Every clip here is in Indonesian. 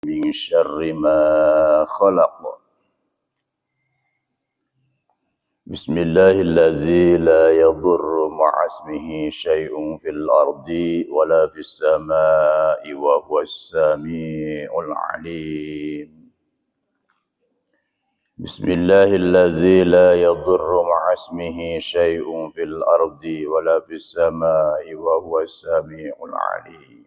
من شر ما خلق. بسم الله الذي لا يضر مع اسمه شيء في الأرض ولا في السماء وهو السميع العليم. بسم الله الذي لا يضر مع اسمه شيء في الأرض ولا في السماء وهو السميع العليم.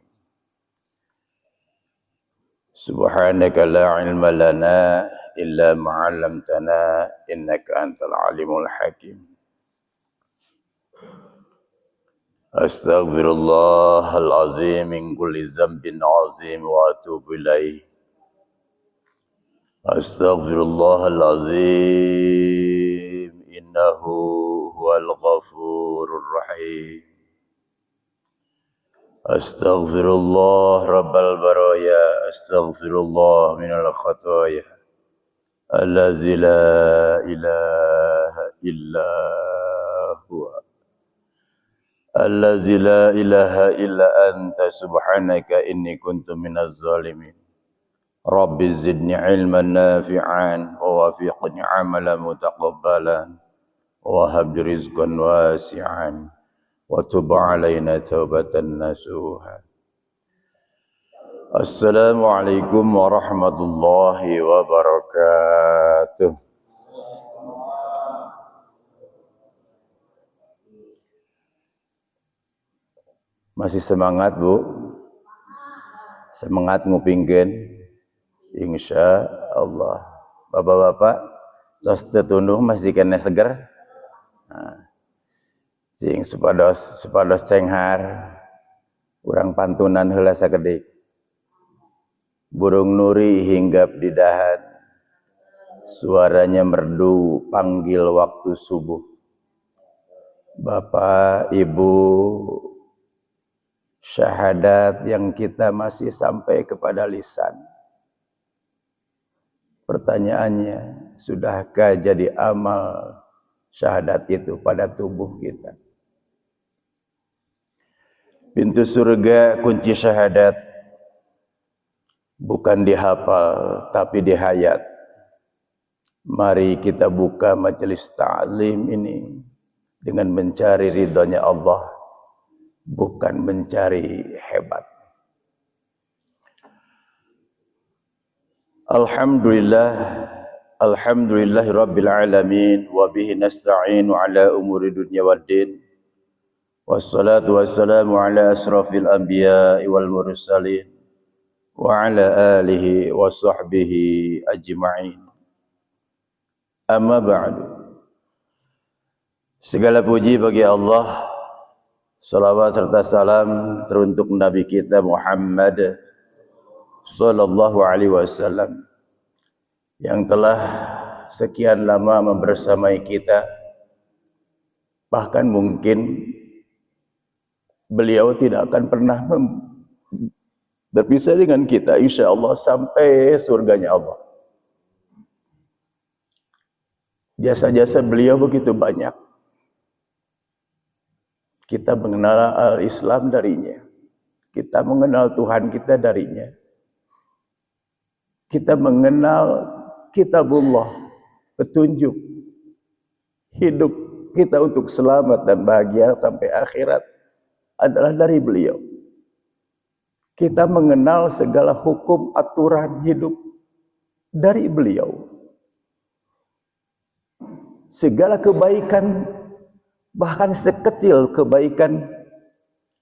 سبحانك لا علم لنا إلا ما علمتنا إنك أنت العليم الحكيم. أستغفر الله العظيم من كل ذنب عظيم وأتوب إليه. أستغفر الله العظيم إنه هو الغفور الرحيم. أستغفر الله رب البرايا. أستغفر الله من الخطايا الذي لا إله إلا هو الذي لا إله إلا أنت سبحانك إني كنت من الظالمين. رب زدني علما نافعا ووفقني عملا متقبلا وهب لي رزقا واسعا وتب علينا توبة نصوحا. Assalamualaikum warahmatullahi wabarakatuh. Masih semangat, Bu? Semangat ngupingkeun? Insya Allah. Bapak-bapak, tos tetunduh masih kena seger? Nah, cing supados cenghar, urang pantunan heula sakedik. Burung nuri hinggap di dahan, suaranya merdu panggil waktu subuh. Bapak, Ibu, syahadat yang kita masih sampai kepada lisan. Pertanyaannya, sudahkah jadi amal syahadat itu pada tubuh kita? Pintu surga, kunci syahadat bukan dihafal tapi dihayat. Mari kita buka majelis ta'lim ini dengan mencari ridhonya Allah, bukan mencari hebat. Alhamdulillahi rabbil alamin wa bihi nasta'inu ala umuri dunya waddin. Wassalatu wassalamu ala asrafil anbiya'i wal mursalin wa ala alihi wa sahbihi ajma'in. Amma ba'du. Segala puji bagi Allah, salawat serta salam teruntuk Nabi kita Muhammad sallallahu alaihi wasallam yang telah sekian lama membersamai kita. Bahkan mungkin beliau tidak akan pernah berpisah dengan kita, insya Allah sampai surganya Allah. Jasa-jasa beliau begitu banyak. Kita mengenal al-Islam darinya. Kita mengenal Tuhan kita darinya. Kita mengenal kitabullah, petunjuk hidup kita untuk selamat dan bahagia sampai akhirat adalah dari beliau. Kita mengenal segala hukum aturan hidup dari beliau. Segala kebaikan, bahkan sekecil kebaikan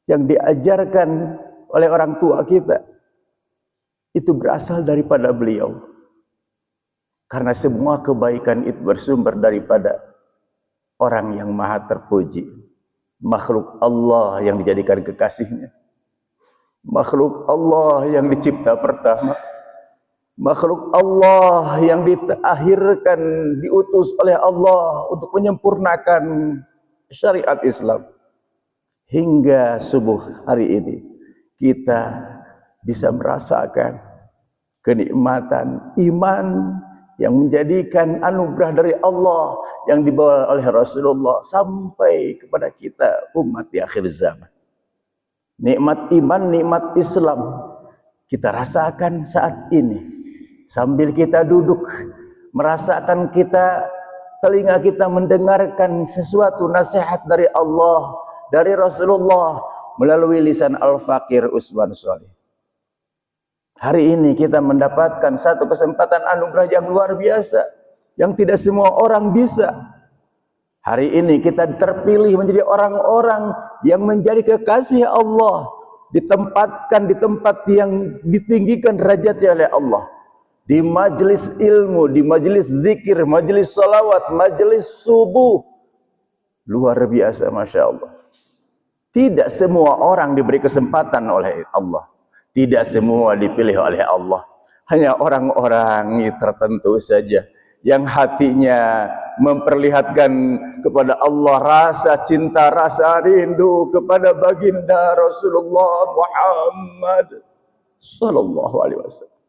yang diajarkan oleh orang tua kita, itu berasal daripada beliau. Karena semua kebaikan itu bersumber daripada orang yang maha terpuji, makhluk Allah yang dijadikan kekasihnya, makhluk Allah yang dicipta pertama, makhluk Allah yang diakhirkan, diutus oleh Allah untuk menyempurnakan syariat Islam. Hingga subuh hari ini kita bisa merasakan kenikmatan iman yang menjadikan anugerah dari Allah yang dibawa oleh Rasulullah sampai kepada kita umat di akhir zaman. Nikmat iman, nikmat Islam kita rasakan saat ini sambil kita duduk, merasakan telinga kita mendengarkan sesuatu nasihat dari Allah, dari Rasulullah melalui lisan Al-Fakir Usman Sholih. Hari ini kita mendapatkan satu kesempatan anugerah yang luar biasa, yang tidak semua orang bisa. Hari ini kita terpilih menjadi orang-orang yang menjadi kekasih Allah, ditempatkan di tempat yang ditinggikan derajatnya oleh Allah, di majelis ilmu, di majelis zikir, majelis salawat, majelis subuh. Luar biasa, Masya Allah. Tidak semua orang diberi kesempatan oleh Allah, tidak semua dipilih oleh Allah. Hanya orang-orang tertentu saja yang hatinya memperlihatkan kepada Allah rasa cinta, rasa rindu kepada baginda Rasulullah Muhammad sallallahu alaihi wasallam.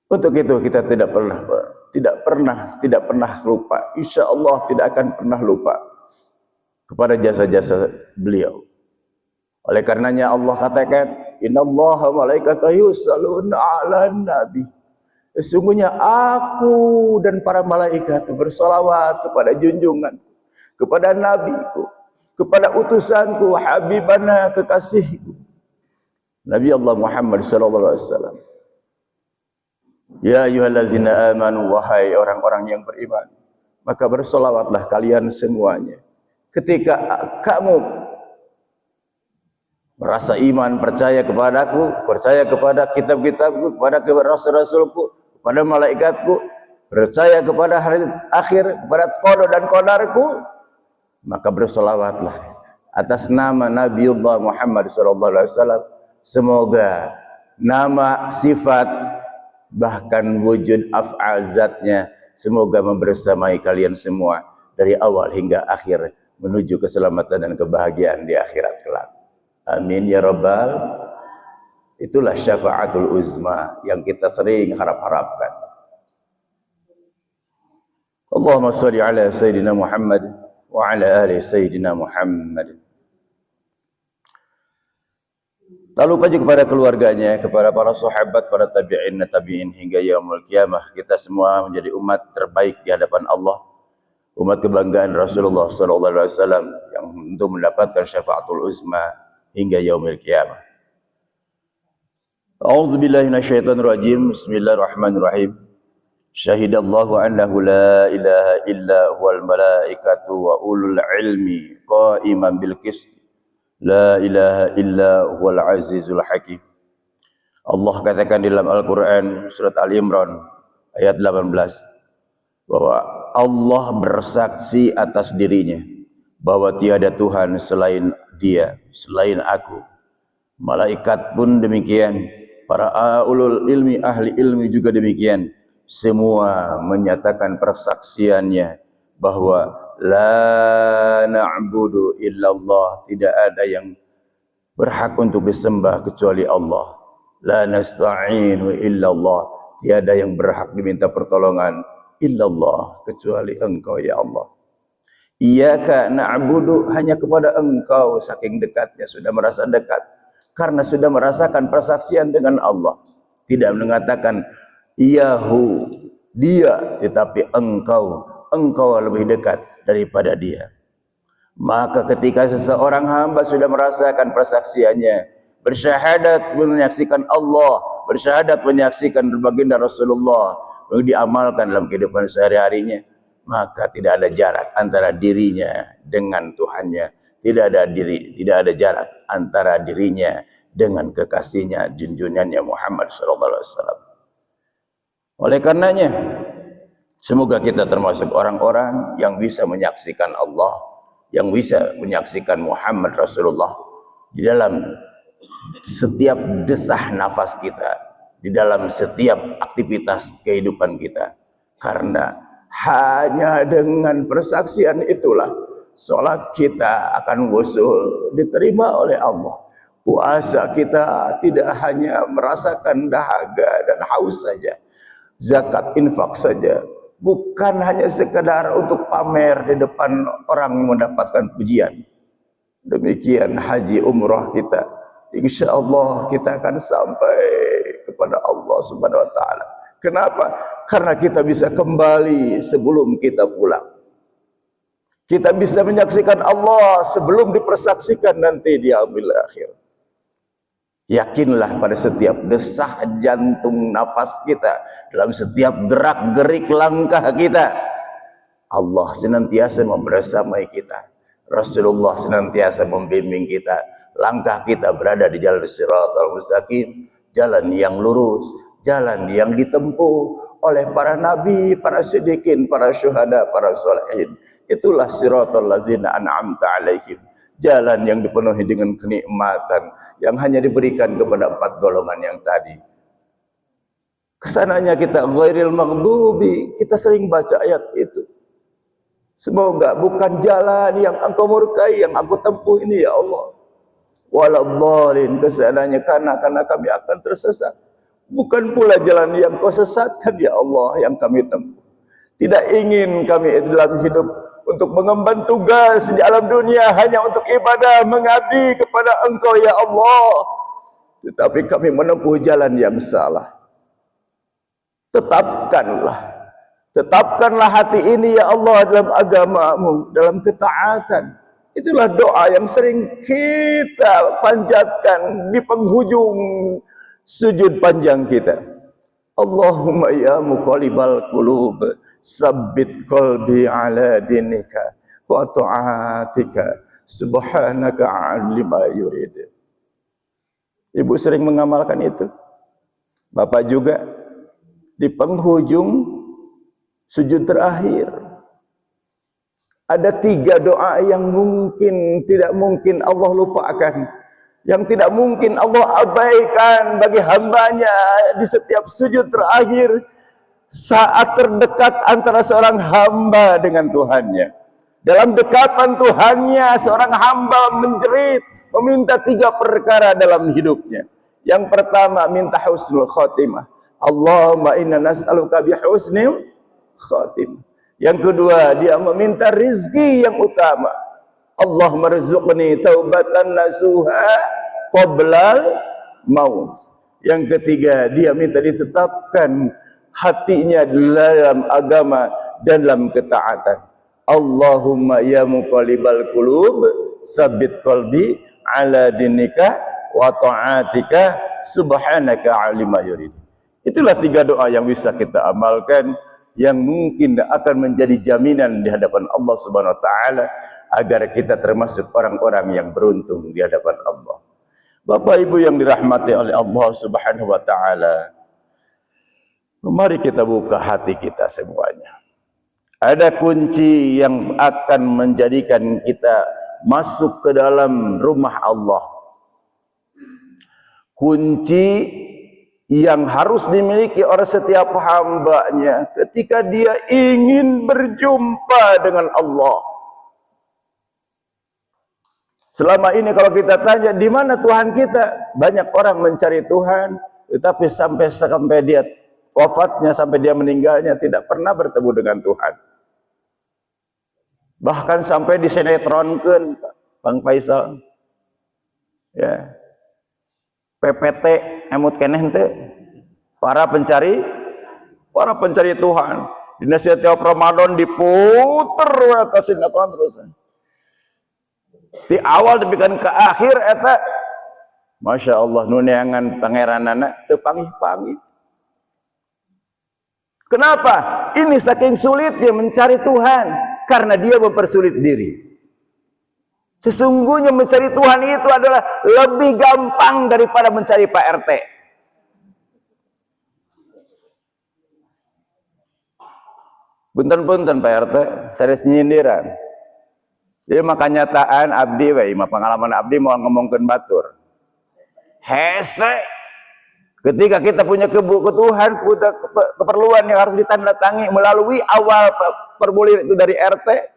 Untuk itu kita tidak pernah lupa. Insya Allah tidak akan pernah lupa kepada jasa-jasa beliau. Oleh karenanya Allah katakan, innallaha malaikatahu yusholluna 'alan nabi. Sesungguhnya aku dan para malaikat bersolawat kepada junjunganku, kepada nabiku, kepada utusanku, habibana, kekasihku, Nabi Allah Muhammad sallallahu alaihi wasallam. Ya ayyuhallazina amanu, wahai orang-orang yang beriman, maka bersolawatlah kalian semuanya. Ketika kamu merasa iman, percaya kepadaku, percaya kepada kitab-kitabku, kepada rasul-rasulku, kepada malaikatku, percaya kepada hari akhir, kepada qada dan qadarku, maka bersolawatlah atas nama Nabiullah Muhammad sallallahu alaihi wasallam. Semoga nama, sifat, bahkan wujud af'al zatnya semoga membersamai kalian semua dari awal hingga akhir menuju keselamatan dan kebahagiaan di akhirat kelak. Amin ya rabbal. Itulah syafaatul uzma yang kita sering harap-harapkan. Allahumma sholli ala sayyidina Muhammad wa ala ali sayyidina Muhammad. Tak lupa juga kepada keluarganya, kepada para sahabat, para tabi'in hingga yaumul qiyamah. Kita semua menjadi umat terbaik di hadapan Allah, umat kebanggaan Rasulullah sallallahu alaihi wasallam yang untuk mendapatkan syafaatul uzma hingga yaumil qiyamah. A'udzu billahi minasyaitonir rajim. Bismillahirrahmanirrahim. Syahidallahu annahu la ilaha illa huwal malaikatu wa ulul ilmi qa'iman bil qist. La ilaha illa huwal azizul hakim. Allah katakan dalam Al-Qur'an surat Al-Imran ayat 18 bahwa Allah bersaksi atas dirinya bahwa tiada Tuhan selain Dia, selain aku. Malaikat pun demikian, para ulul ilmi, ahli ilmi juga demikian. Semua menyatakan persaksiannya bahwa la na'budu illallah, tidak ada yang berhak untuk disembah kecuali Allah. La nasta'inu illallah, tiada yang berhak diminta pertolongan illallah kecuali Engkau ya Allah. Iyyaka na'budu, hanya kepada Engkau, saking dekatnya sudah merasa dekat karena sudah merasakan persaksian dengan Allah. Tidak mengatakan iyahu, dia, tetapi engkau lebih dekat daripada dia. Maka ketika seseorang hamba sudah merasakan persaksiannya, bersyahadat menyaksikan Allah, bersyahadat menyaksikan baginda Rasulullah, diamalkan dalam kehidupan sehari-harinya, maka tidak ada jarak antara dirinya dengan Tuhannya, tidak ada jarak antara dirinya dengan kekasihnya, junjungannya Muhammad sallallahu alaihi wasallam. Oleh karenanya, semoga kita termasuk orang-orang yang bisa menyaksikan Allah, yang bisa menyaksikan Muhammad Rasulullah di dalam setiap desah nafas kita, di dalam setiap aktivitas kehidupan kita. Karena hanya dengan persaksian itulah salat kita akan wusul, diterima oleh Allah. Puasa kita tidak hanya merasakan dahaga dan haus saja, zakat infak saja bukan hanya sekedar untuk pamer di depan orang mendapatkan pujian. Demikian haji umrah kita insya Allah kita akan sampai kepada Allah Subhanahu wa taala. Kenapa? Karena kita bisa kembali sebelum kita pulang. Kita bisa menyaksikan Allah sebelum dipersaksikan nanti di yaumil akhir. Yakinlah pada setiap desah jantung nafas kita, dalam setiap gerak-gerik langkah kita, Allah senantiasa membersamai kita. Rasulullah senantiasa membimbing kita. Langkah kita berada di jalan Shiratal Mustaqim, jalan yang lurus, jalan yang ditempuh oleh para nabi, para siddiqin, para syuhada, para sholihin. Itulah Shiratal ladzina an'amta alaihim, jalan yang dipenuhi dengan kenikmatan yang hanya diberikan kepada 4 golongan yang tadi. Kesananya kita ghairil maghdubi, kita sering baca ayat itu. Semoga bukan jalan yang engkau murkai yang aku tempuh ini ya Allah. Waladhdallin, kesananya karena kami akan tersesat. Bukan pula jalan yang kau sesatkan ya Allah yang kami tempuh. Tidak ingin kami dalam hidup untuk mengemban tugas di alam dunia hanya untuk ibadah mengabdi kepada engkau ya Allah. Tetapi kami menempuh jalan yang salah. Tetapkanlah hati ini ya Allah dalam agamamu, dalam ketaatan. Itulah doa yang sering kita panjatkan di penghujung sujud panjang kita. Allahumma ya muqallibal qulub, sabbit qalbi ala dinika wa ta'atika subhanaka lima yurid. Ibu sering mengamalkan itu. Bapak juga di penghujung sujud terakhir ada 3 doa yang tidak mungkin Allah lupakan, yang tidak mungkin Allah abaikan bagi hambanya di setiap sujud terakhir, saat terdekat antara seorang hamba dengan Tuhannya. Dalam dekatan Tuhannya, seorang hamba menjerit, meminta 3 perkara dalam hidupnya. Yang pertama, minta husnul khotimah. Allahumma inna nas'aluka bihusnil khotimah. Yang kedua, dia meminta rizki yang utama. Allahumma rzuqni taubatan nasuha qoblal maut. Yang ketiga, dia minta ditetapkan hatinya dalam agama dan dalam ketaatan. Allahumma ya muqallibal qulub, sabbit qalbi ala dinika wa ta'atika subhanaka lima yurid. Itulah 3 doa yang bisa kita amalkan, yang mungkin akan menjadi jaminan di hadapan Allah Subhanahu wa taala agar kita termasuk orang-orang yang beruntung di hadapan Allah. Bapak Ibu yang dirahmati oleh Allah Subhanahu wa taala, mari kita buka hati kita semuanya. Ada kunci yang akan menjadikan kita masuk ke dalam rumah Allah. Kunci yang harus dimiliki oleh setiap hambanya ketika dia ingin berjumpa dengan Allah. Selama ini kalau kita tanya di mana Tuhan kita, banyak orang mencari Tuhan, tetapi sampai dia wafatnya, sampai dia meninggalnya tidak pernah bertemu dengan Tuhan. Bahkan sampai disinetronkeun Bang Faisal, ya, PPT emut keneh teh para pencari Tuhan. Dina setiap Ramadan diputer eta sinetron terus. Di awal dibikin ke akhir eta Masya Allah nu neangan pangeranana teu panggih-panggih. Kenapa? Ini saking sulitnya mencari Tuhan karena dia mempersulit diri. Sesungguhnya mencari Tuhan itu adalah lebih gampang daripada mencari Pak RT. Punten-punten Pak RT, saya nyindiran. Jadi makanya kenyataan abdi we, pengalaman abdi mau ngomongkeun batur. Hese. Ketika kita punya kebutuhan, keperluan yang harus ditandatangi melalui awal perbulir itu dari RT.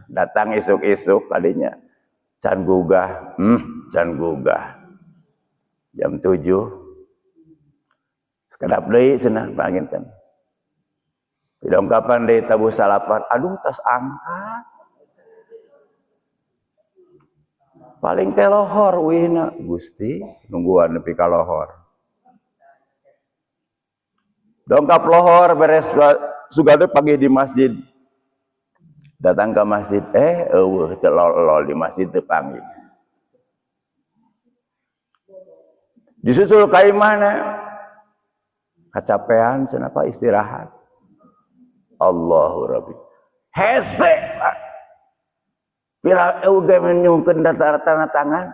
Datang isuk-isuk tadinya can gugah, jam 7 sekedap deui cenah panginten didongkapan deui tabuh salapan, aduh tas angkat paling kelohor wina Gusti nungguan nepi ka lohor. Dongkap lohor beres sugade pagi di masjid. Datang ke masjid, eueuh teu lol di masjid teu panggih. Disusul ka imahna. Kacapean cenah Pak istirahat. Allahu Rabbi. Hese Pak. Pira euge menyuhkeun tanda tangan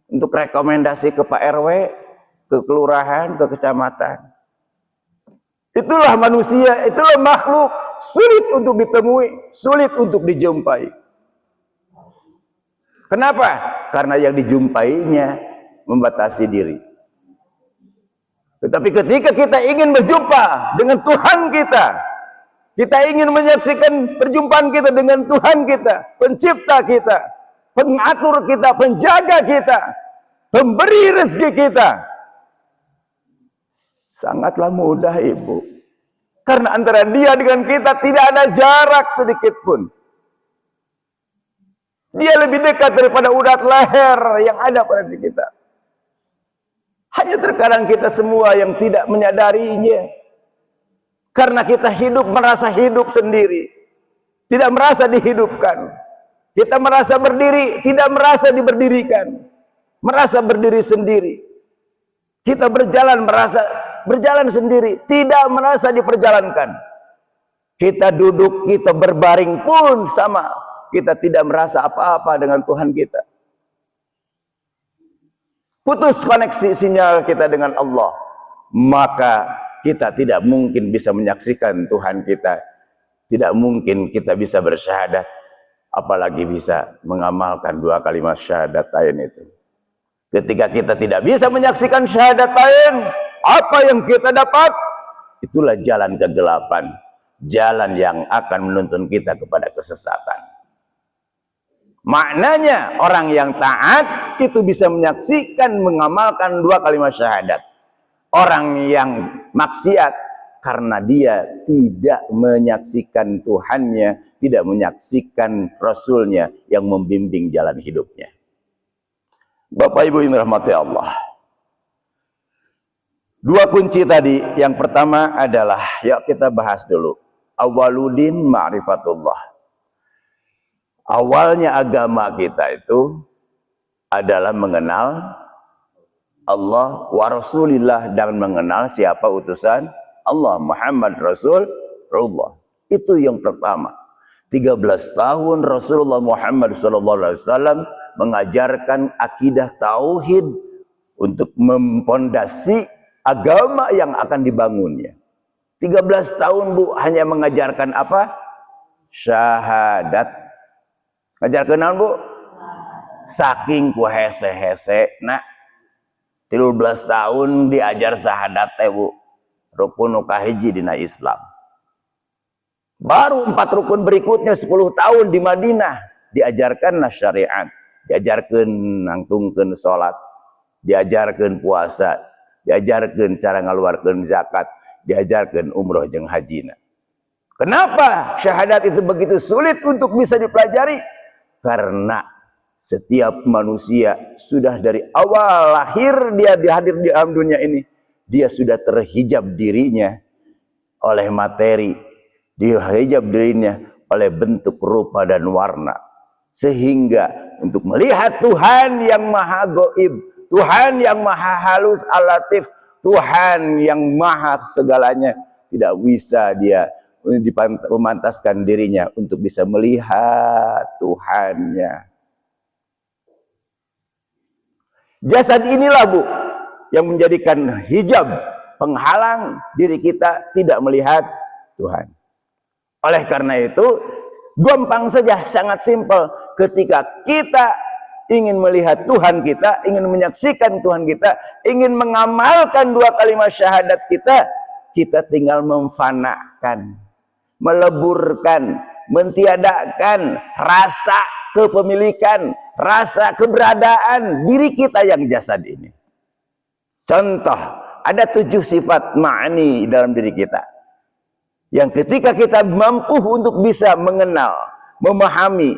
untuk rekomendasi ke Pak RW, ke kelurahan, ke kecamatan. Itulah manusia, itulah makhluk sulit untuk ditemui, sulit untuk dijumpai. Kenapa? Karena yang dijumpainya membatasi diri. Tetapi ketika kita ingin berjumpa dengan Tuhan kita, kita ingin menyaksikan perjumpaan kita dengan Tuhan kita, pencipta kita, pengatur kita, penjaga kita, pemberi rezeki kita. Sangatlah mudah Ibu. Karena antara dia dengan kita tidak ada jarak sedikit pun. Dia lebih dekat daripada urat leher yang ada pada diri kita. Hanya terkadang kita semua yang tidak menyadarinya. Karena kita hidup merasa hidup sendiri. Tidak merasa dihidupkan. Kita merasa berdiri, tidak merasa diberdirikan. Merasa berdiri sendiri. Kita berjalan merasa berjalan sendiri, tidak merasa diperjalankan. Kita duduk, kita berbaring pun sama. Kita tidak merasa apa-apa dengan Tuhan kita. Putus koneksi sinyal kita dengan Allah, maka kita tidak mungkin bisa menyaksikan Tuhan kita. Tidak mungkin kita bisa bersyahadat, apalagi bisa mengamalkan 2 kalimat syahadatain itu. Ketika kita tidak bisa menyaksikan syahadatain, apa yang kita dapat? Itulah jalan kegelapan, jalan yang akan menuntun kita kepada kesesatan. Maknanya orang yang taat itu bisa menyaksikan, mengamalkan 2 kalimat syahadat. Orang yang maksiat karena dia tidak menyaksikan Tuhannya, tidak menyaksikan Rasulnya yang membimbing jalan hidupnya. Bapak Ibu yang dirahmati Allah, 2 kunci tadi, yang pertama adalah, yuk kita bahas dulu. Awaludin ma'rifatullah. Awalnya agama kita itu adalah mengenal Allah wa Rasulillah, dan mengenal siapa utusan Allah, Muhammad Rasulullah. Itu yang pertama. 13 tahun Rasulullah Muhammad SAW mengajarkan akidah tauhid untuk mempondasi agama yang akan dibangunnya. 13 tahun Bu hanya mengajarkan apa? Syahadat. Ngajarkan naon Bu? Saking ku hese-hese nak 13 tahun diajar syahadat teh Bu. Rukun nu kahiji dina Islam. Baru 4 rukun berikutnya 10 tahun di Madinah diajarkan syariat, diajarkan nangtungkeun salat, diajarkan puasa, diajarkan cara ngaluarkeun zakat, diajarkan umroh jeung hajina. Kenapa syahadat itu begitu sulit untuk bisa dipelajari? Karena setiap manusia sudah dari awal lahir dia hadir di alam dunia ini, dia sudah terhijab dirinya oleh materi, dihijab dirinya oleh bentuk, rupa dan warna, sehingga untuk melihat Tuhan yang maha gaib, Tuhan yang maha halus al-latif, Tuhan yang maha segalanya, tidak bisa dia memantaskan dirinya untuk bisa melihat Tuhannya. Jasad inilah Bu yang menjadikan hijab, penghalang diri kita tidak melihat Tuhan. Oleh karena itu, gampang saja, sangat simpel. Ketika kita ingin melihat Tuhan kita, ingin menyaksikan Tuhan kita, ingin mengamalkan 2 kalimat syahadat kita, kita tinggal memfanakan, meleburkan, mentiadakan rasa kepemilikan, rasa keberadaan diri kita yang jasad ini. Contoh, ada 7 sifat ma'ani dalam diri kita, yang ketika kita mampu untuk bisa mengenal, memahami,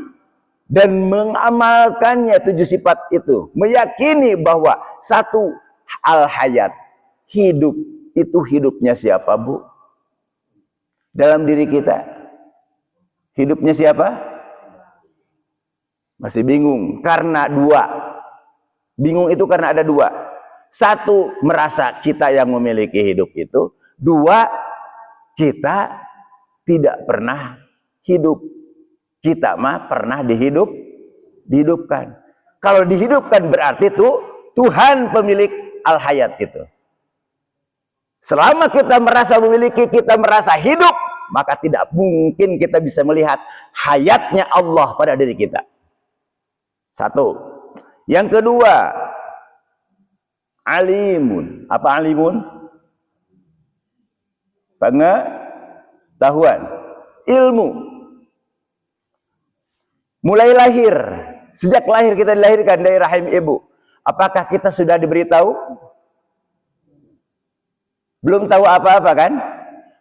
dan mengamalkannya 7 sifat itu, meyakini bahwa satu al-hayat, hidup itu hidupnya siapa, Bu? Dalam diri kita. Hidupnya siapa? Masih bingung karena dua. Bingung itu karena ada dua. Satu, merasa kita yang memiliki hidup itu. Dua, kita tidak pernah hidup. Kita mah pernah dihidupkan. Kalau dihidupkan berarti itu Tuhan pemilik al-hayat itu. Selama kita merasa memiliki, kita merasa hidup, maka tidak mungkin kita bisa melihat hayatnya Allah pada diri kita. Satu. Yang kedua, alimun. Apa alimun? Pengetahuan, ilmu. Mulai lahir, sejak lahir kita dilahirkan dari rahim ibu. Apakah kita sudah diberitahu? Belum tahu apa-apa kan?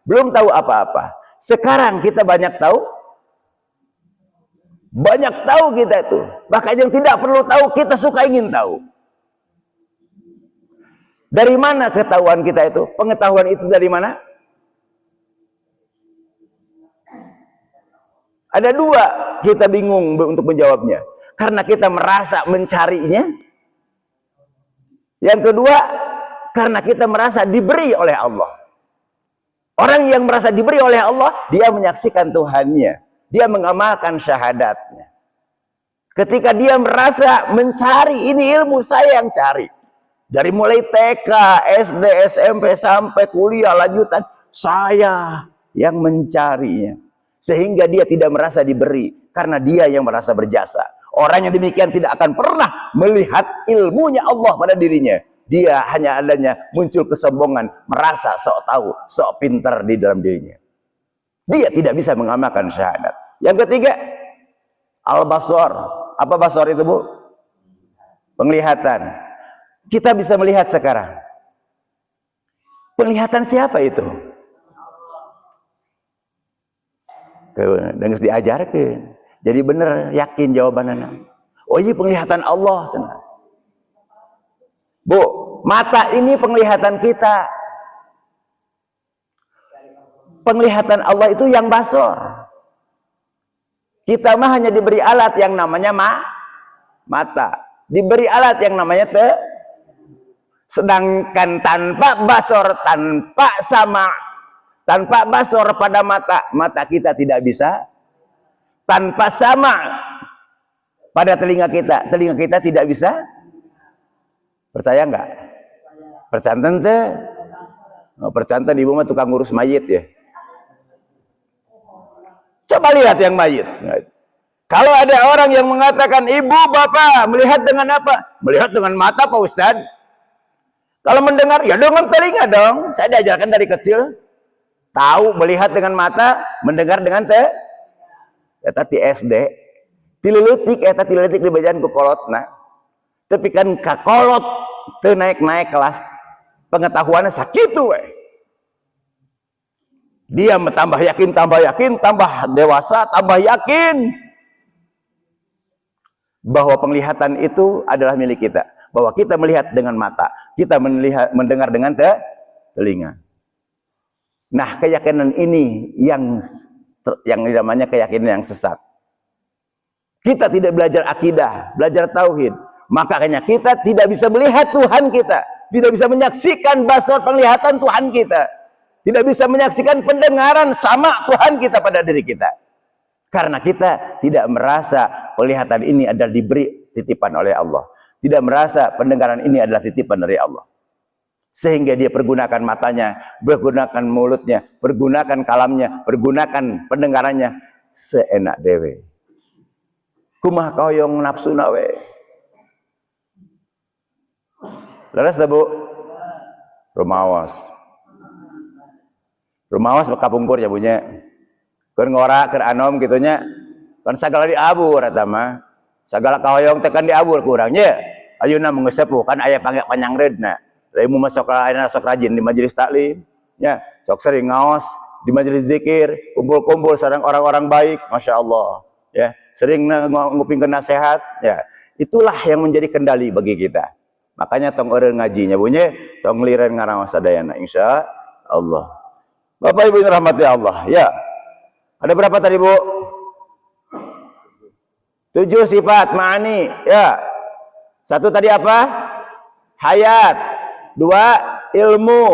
Belum tahu apa-apa. Sekarang kita banyak tahu. Banyak tahu kita itu. Bahkan yang tidak perlu tahu, kita suka ingin tahu. Dari mana ketahuan kita itu? Pengetahuan itu dari mana? Ada dua, kita bingung untuk menjawabnya. Karena kita merasa mencarinya. Yang kedua, karena kita merasa diberi oleh Allah. Orang yang merasa diberi oleh Allah, dia menyaksikan Tuhannya. Dia mengamalkan syahadatnya. Ketika dia merasa mencari, ini ilmu saya yang cari. Dari mulai TK, SD, SMP, sampai kuliah, lanjutan. Saya yang mencarinya. Sehingga dia tidak merasa diberi. Karena dia yang merasa berjasa. Orang yang demikian tidak akan pernah melihat ilmunya Allah pada dirinya. Dia hanya adanya muncul kesombongan, merasa sok tahu, sok pintar di dalam dirinya. Dia tidak bisa mengamalkan syahadat. Yang ketiga, al-basar. Apa basar itu, Bu? Penglihatan. Kita bisa melihat sekarang. Penglihatan siapa itu? Dan harus diajarkan. Jadi benar yakin jawabannya. Oh iya, penglihatan Allah. Bu, mata ini penglihatan kita. Penglihatan Allah itu yang basar. Kita mah hanya diberi alat yang namanya mata. Diberi alat yang namanya sedangkan tanpa basar, tanpa sama, tanpa basar pada mata kita tidak bisa. Tanpa sama pada telinga kita tidak bisa. Percaya enggak? Percanten teh. Oh, percanten ibu mah tukang ngurus mayit ya. Coba lihat yang mayit. Kalau ada orang yang mengatakan, ibu, bapak, melihat dengan apa? Melihat dengan mata, Pak Ustaz. Kalau mendengar, ya dengan telinga dong. Saya diajarkan dari kecil. Tahu melihat dengan mata, mendengar dengan eta ti SD. Tileutik eta tileutik dibajaan ku kolotna. Tapi kan kakolot teu naik-naik kelas. Pengetahuannya sakitu we. Dia tambah yakin, tambah dewasa, tambah yakin bahwa penglihatan itu adalah milik kita. Bahwa kita melihat dengan mata, kita mendengar dengan telinga. Nah, keyakinan ini yang namanya keyakinan yang sesat. Kita tidak belajar akidah, belajar tauhid. Makanya kita tidak bisa melihat Tuhan kita, tidak bisa menyaksikan basar penglihatan Tuhan kita, tidak bisa menyaksikan pendengaran sama Tuhan kita pada diri kita. Karena kita tidak merasa penglihatan ini adalah diberi titipan oleh Allah, tidak merasa pendengaran ini adalah titipan dari Allah. Sehingga dia pergunakan matanya, pergunakan mulutnya, pergunakan kalamnya, pergunakan pendengarannya seenak dewe. Kumah koyong nafsu nawe. Leres dah, Bu? Rumawas. Rumawas kapungkur ya punya. Keur ngora, keur anom gitunya. Kan sagala diabur eta mah. Sagala kahoyong teh kan diabur kurangnya. Ayeuna mung sepuh kan aya panyangreudna. Lamun masuk ayeuna sok rajin di majelis taklim, nya sok sering ngaos di majelis zikir, kumpul-kumpul sareng orang-orang baik, Masya Allah, ya. sering nguping nasihat, ya. Itulah yang menjadi kendali bagi kita. Makanya tong eureun ngajinya bunyi, tong liren ngaraos sadayana insya Allah. Bapak Ibu yang rahmati Allah, ya. Ada berapa tadi, Bu? 7 sifat ma'ani, ya. 1 tadi apa? Hayat. 2 ilmu.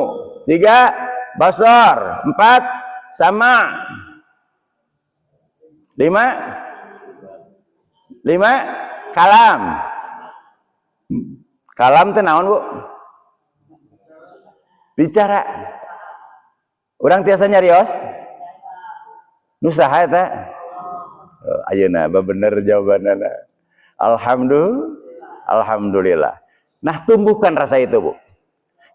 3 basar. 4 sama. 5 kalam. Kalam teh naon, Bu? Bicara. Urang tiasa nyarios? Nu saha eta? Ayeuna bener jawabanana. Alhamdulillah. Nah, tumbuhkan rasa itu, Bu.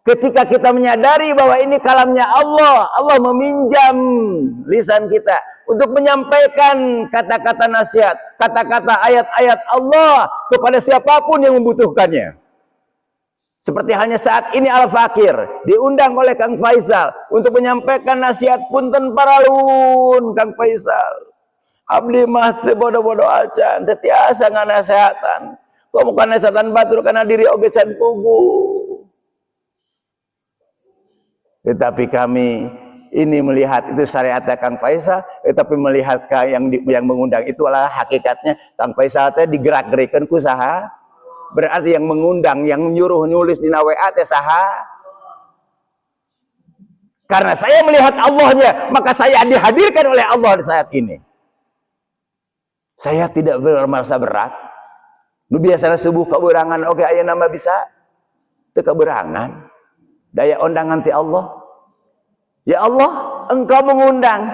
Ketika kita menyadari bahwa ini kalamnya Allah, Allah meminjam lisan kita untuk menyampaikan kata-kata nasihat, kata-kata ayat-ayat Allah kepada siapapun yang membutuhkannya. Seperti halnya saat ini Al-Fakir diundang oleh Kang Faisal untuk menyampaikan nasihat punten paralun Kang Faisal. Abdi mah teu bodoh-bodoh acan, teu tiasa nganasehatan. Kok bukan nasehatan batur kana diri oge can pugu. Tetapi kami ini melihat itu syariat Kang Faisal, tetapi melihat yang mengundang itu adalah hakikatnya Kang Faisal teh digerak-gerikeun ku saha? Berarti yang mengundang, yang nyuruh nulis di WA teh saha? Karena saya melihat Allahnya, maka saya dihadirkan oleh Allah di saat ini. Saya tidak merasa berat. Nu biasana subuh kaberangan oke aya nama bisa teu kaberangan. Daya undangan ti Allah. Ya Allah, Engkau mengundang.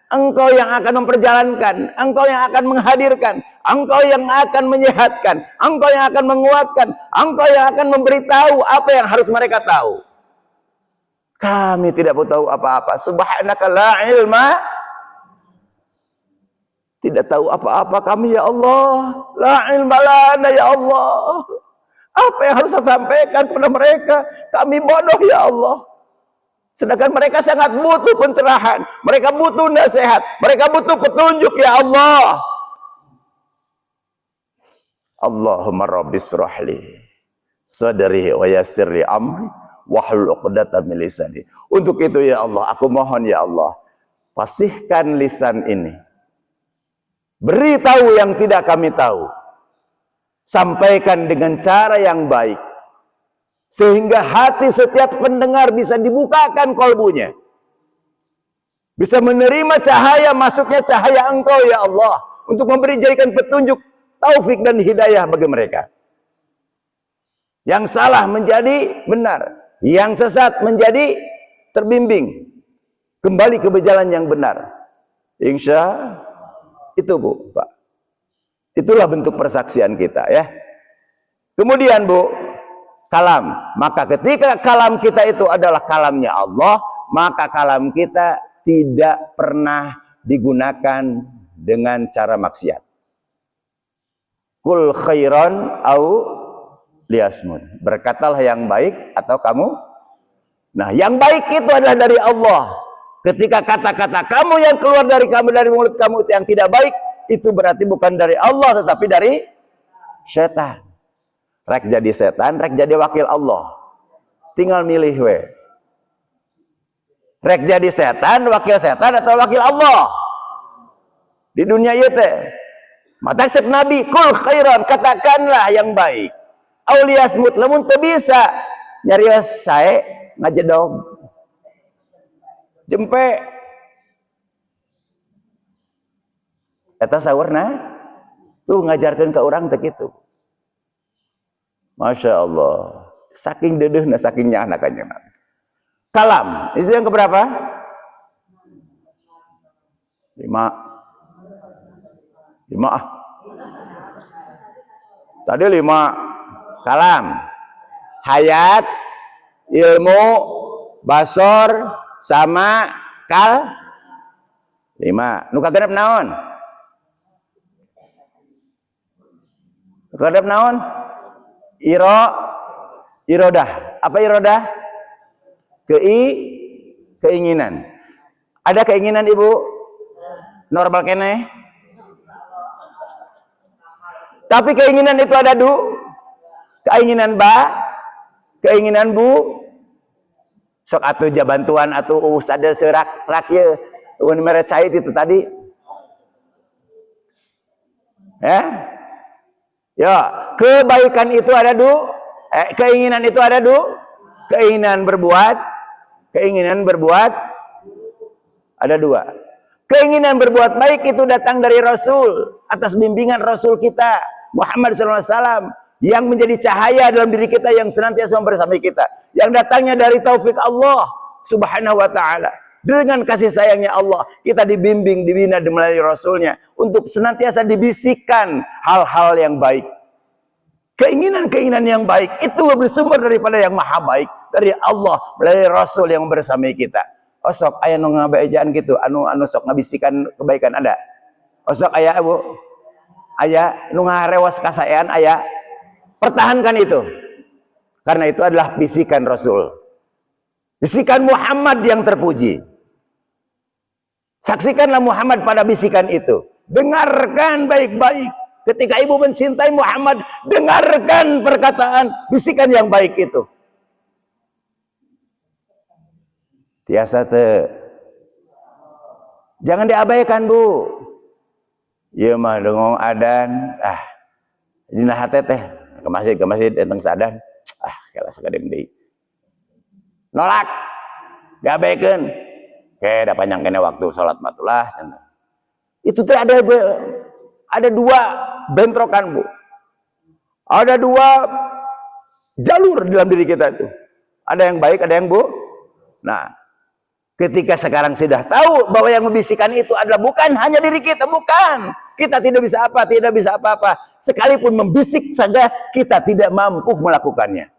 Engkau yang akan memperjalankan, Engkau yang akan menghadirkan, Engkau yang akan menyehatkan, Engkau yang akan menguatkan, Engkau yang akan memberitahu apa yang harus mereka tahu. Kami tidak tahu apa-apa. Subhanaka la ilma. Tidak tahu apa-apa kami ya Allah. La ilma lana ya Allah. Apa yang harus saya sampaikan kepada mereka? Kami bodoh ya Allah. Sedangkan mereka sangat butuh pencerahan, mereka butuh nasihat, mereka butuh petunjuk ya Allah. Allahumma rabbis rahli sadri wa yassirli amri wahlul 'uqdatam min lisani. Untuk itu ya Allah, aku mohon ya Allah, fasihkan lisan ini. Beritahu yang tidak kami tahu. Sampaikan dengan cara yang baik. Sehingga hati setiap pendengar bisa dibukakan kolbunya. Bisa menerima cahaya, masuknya cahaya Engkau ya Allah. Untuk jadikan petunjuk, taufik dan hidayah bagi mereka. Yang salah menjadi benar. Yang sesat menjadi terbimbing. Kembali ke jalan yang benar. Insya itu Bu, Pak. Itulah bentuk persaksian kita ya. Kemudian Bu, kalam. Maka ketika kalam kita itu adalah kalamnya Allah, maka kalam kita tidak pernah digunakan dengan cara maksiat. Kul khairan au liasmun. Berkatalah yang baik atau kamu. Nah, yang baik itu adalah dari Allah. Ketika kata-kata kamu yang keluar dari mulut kamu itu yang tidak baik, itu berarti bukan dari Allah tetapi dari setan. Rek jadi setan, rek jadi wakil Allah. Tinggal milih we. Rek jadi setan, wakil setan atau wakil Allah. Di dunia ieu teh. Mata cek Nabi, kul khairan, katakanlah yang baik. Auliasmut lamun teu bisa nyarios sae ngajedog. Jempe. Eta saurna tuh ngajarkeun ka urang teh kitu. Masya Allah, saking dedehna, saking nyahna kanjeng Nabi. Kalam, itu yang keberapa? 5 ah. Tadi 5. Kalam, hayat, ilmu, basor, sama kal. 5. Nu kagenep naon? Nu kagenep naon? Irodah. Apa irodah? Keinginan. Ada keinginan Ibu? Normal kene? Tapi keinginan itu ada keinginan keinginan bu. Sok atuh jabantuan atuh ada serak ya. Wan meret cair itu tadi. Ya, kebaikan itu ada keinginan itu ada keinginan berbuat ada dua. Keinginan berbuat baik itu datang dari Rasul atas bimbingan Rasul kita Muhammad SAW yang menjadi cahaya dalam diri kita yang senantiasa membersamai kita, yang datangnya dari taufik Allah Subhanahu wa ta'ala. Dengan kasih sayangnya Allah kita dibimbing, dibina melalui Rasulnya untuk senantiasa dibisikkan hal-hal yang baik. Keinginan-keinginan yang baik itu bersumber daripada yang maha baik, dari Allah melalui Rasul yang bersamai kita. Osok aya nu ngabejaan gitu, anu sok ngabisikan kebaikan ada. Osok aya Bu, aya nu ngarewas kasayaan aya. Pertahankan itu. Karena itu adalah bisikan Rasul. Bisikan Muhammad yang terpuji. Saksikanlah Muhammad pada bisikan itu. Dengarkan baik-baik. Ketika ibu mencintai Muhammad, dengarkan perkataan bisikan yang baik itu. Tiasa jangan diabaikan Bu. Ieu mah dongong adan, dina hate teh ke masjid enteng sadan, kela sakadeng deui. Nolak. Diabaikan. Da panjang kene waktu salat matulah cenah. Itu teh ada dua bentrokan Bu. Ada dua jalur dalam diri kita itu. Ada yang baik, ada yang bu. Nah, ketika sekarang sudah tahu bahwa yang membisikkan itu adalah bukan hanya diri kita, bukan. Kita tidak bisa apa-apa. Sekalipun membisik saja kita tidak mampu melakukannya.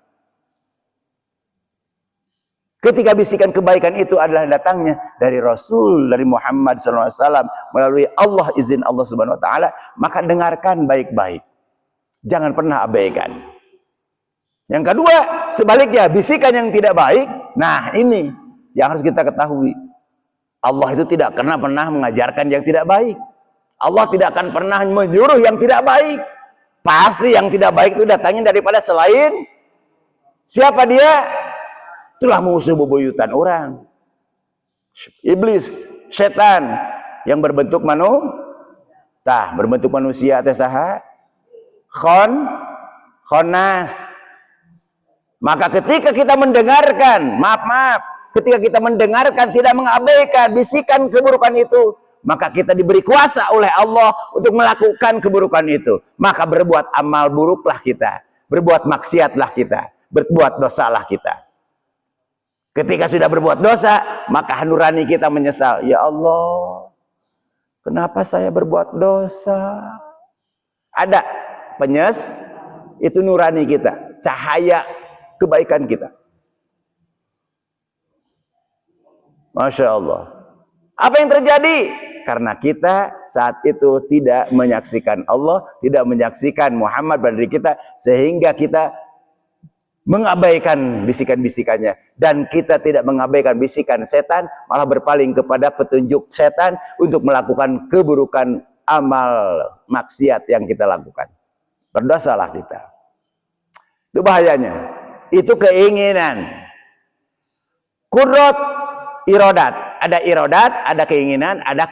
Ketika bisikan kebaikan itu adalah datangnya dari Rasul, dari Muhammad SAW, melalui Allah, izin Allah Subhanahu Wa Taala, maka dengarkan baik-baik. Jangan pernah abaikan. Yang kedua, sebaliknya, bisikan yang tidak baik. Nah, ini yang harus kita ketahui. Allah itu tidak pernah mengajarkan yang tidak baik. Allah tidak akan pernah menyuruh yang tidak baik. Pasti yang tidak baik itu datangnya daripada selain siapa dia? Itulah musuh bebuyutan orang. Iblis, setan yang berbentuk berbentuk manusia teh saha? Khonas. Maka ketika kita mendengarkan, ketika kita mendengarkan tidak mengabaikan bisikan keburukan itu, maka kita diberi kuasa oleh Allah untuk melakukan keburukan itu. Maka berbuat amal buruklah kita, berbuat maksiatlah kita, berbuat dosalah kita. Ketika sudah berbuat dosa, maka nurani kita menyesal. Ya Allah, kenapa saya berbuat dosa? Ada itu nurani kita, cahaya kebaikan kita. Masya Allah. Apa yang terjadi? Karena kita saat itu tidak menyaksikan Allah, tidak menyaksikan Muhammad pada diri kita, sehingga kita mengabaikan bisikan-bisikannya. Dan kita tidak mengabaikan bisikan setan, malah berpaling kepada petunjuk setan untuk melakukan keburukan amal maksiat yang kita lakukan. Berdosalah kita. Itu bahayanya. Itu keinginan. Kudrat, irodat. Ada irodat, ada keinginan, ada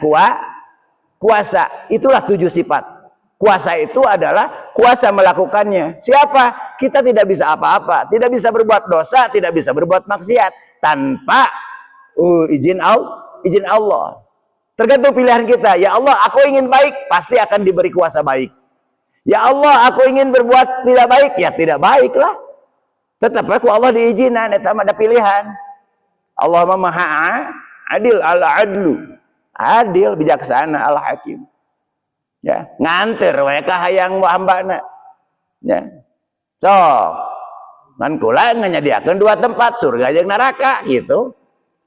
kuasa. Itulah 7 sifat. Kuasa itu adalah kuasa melakukannya. Siapa? Kita tidak bisa apa-apa. Tidak bisa berbuat dosa, tidak bisa berbuat maksiat tanpa izin Allah. Tergantung pilihan kita. Ya Allah, aku ingin baik, pasti akan diberi kuasa baik. Ya Allah, aku ingin berbuat tidak baik, ya tidak baiklah. Tetap aku Allah diizinan, eta ada pilihan. Allah Maha Adil, al-adlu. Adil, bijaksana, al-hakim. Ya, nganter we ka hayang hambana. Ya. So, ngan kula nganyadiakeun 2 tempat, surga jeung neraka gitu.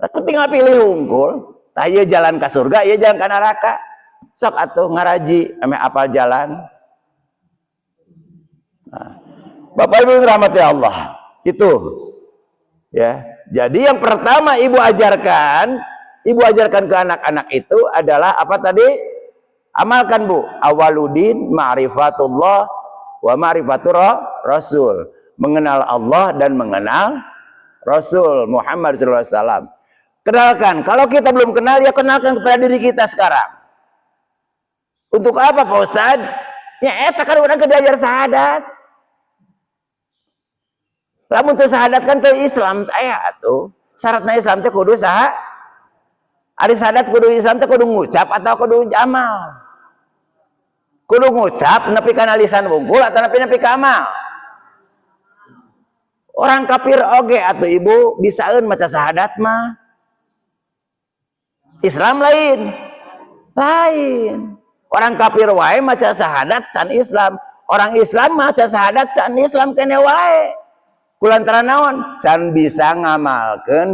Aku tinggal pilih hungkul, tah ieu jalan ka surga, ieu jalan ka neraka. Sok atuh ngaraji ame apal jalan. Nah, Bapak Ibu rahmati Allah. Itu. Ya. Jadi yang pertama ibu ajarkan ke anak-anak itu adalah apa tadi? Amalkan Bu, awaludin ma'rifatullah wa ma'rifatur rasul, mengenal Allah dan mengenal Rasul Muhammad sallallahu alaihi wasallam. Kenalkan, kalau kita belum kenal ya kenalkan kepada diri kita sekarang. Untuk apa Pak Ustaz? Ya eta kan urang diajar syahadat. Lamun teu syahadat kan teu Islam aya atuh. Syaratna Islam teh kudu saha? Ari syahadat kudu Islam teh kudu ngucap atau kudu amal? Kudu ngucap nepi kana lisan wungkul atau nepi ka amal? Orang kafir oge atuh ibu bisaeun maca syahadat mah. Islam lain. Orang kafir wae maca syahadat can Islam. Orang Islam maca syahadat can Islam kene wae. Kulantaran naon? Can bisa ngamalkeun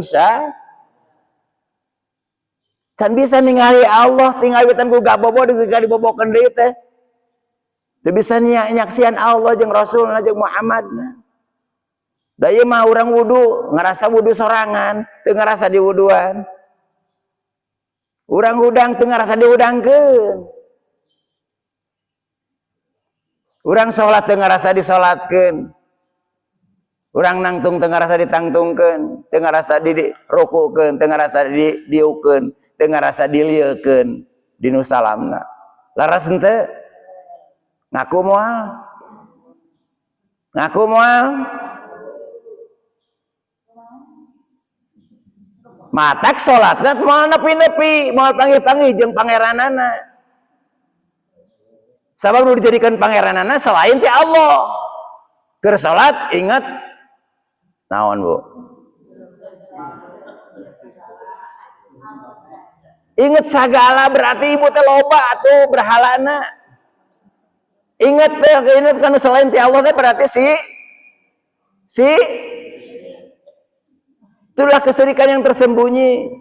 can bisa ningali Allah tinggal witan ku gabobo dibobokeun deui teh. Teu bisa nyaksian Allah jeung Rasulna jeung Muhammadna. Da ieu mah urang wudu, ngarasa wudu sorangan, teu ngarasa diwuduan. Urang hudang teu ngarasa diudangkeun. Urang salat teu ngarasa disalatkeun. Urang nangtung teu ngarasa ditangtungkeun, teu ngarasa dirukukeun, teu ngarasa diukeun, teu ngarasa dilieukeun dinu salamna. Laras henteu? Ngaku moal? Ngaku moal? Matak salatna moal nepi-nepi, moal panggih-panggih jeung pangeranana. Sabab nu dijadikan pangeranana selain ti Allah. Keur salat ingat naon, Bu? Ingat sagala berarti ibu teh loba atuh berhalana. Ingat kan selain ti Allah teh berarti itulah kesyirikan yang tersembunyi.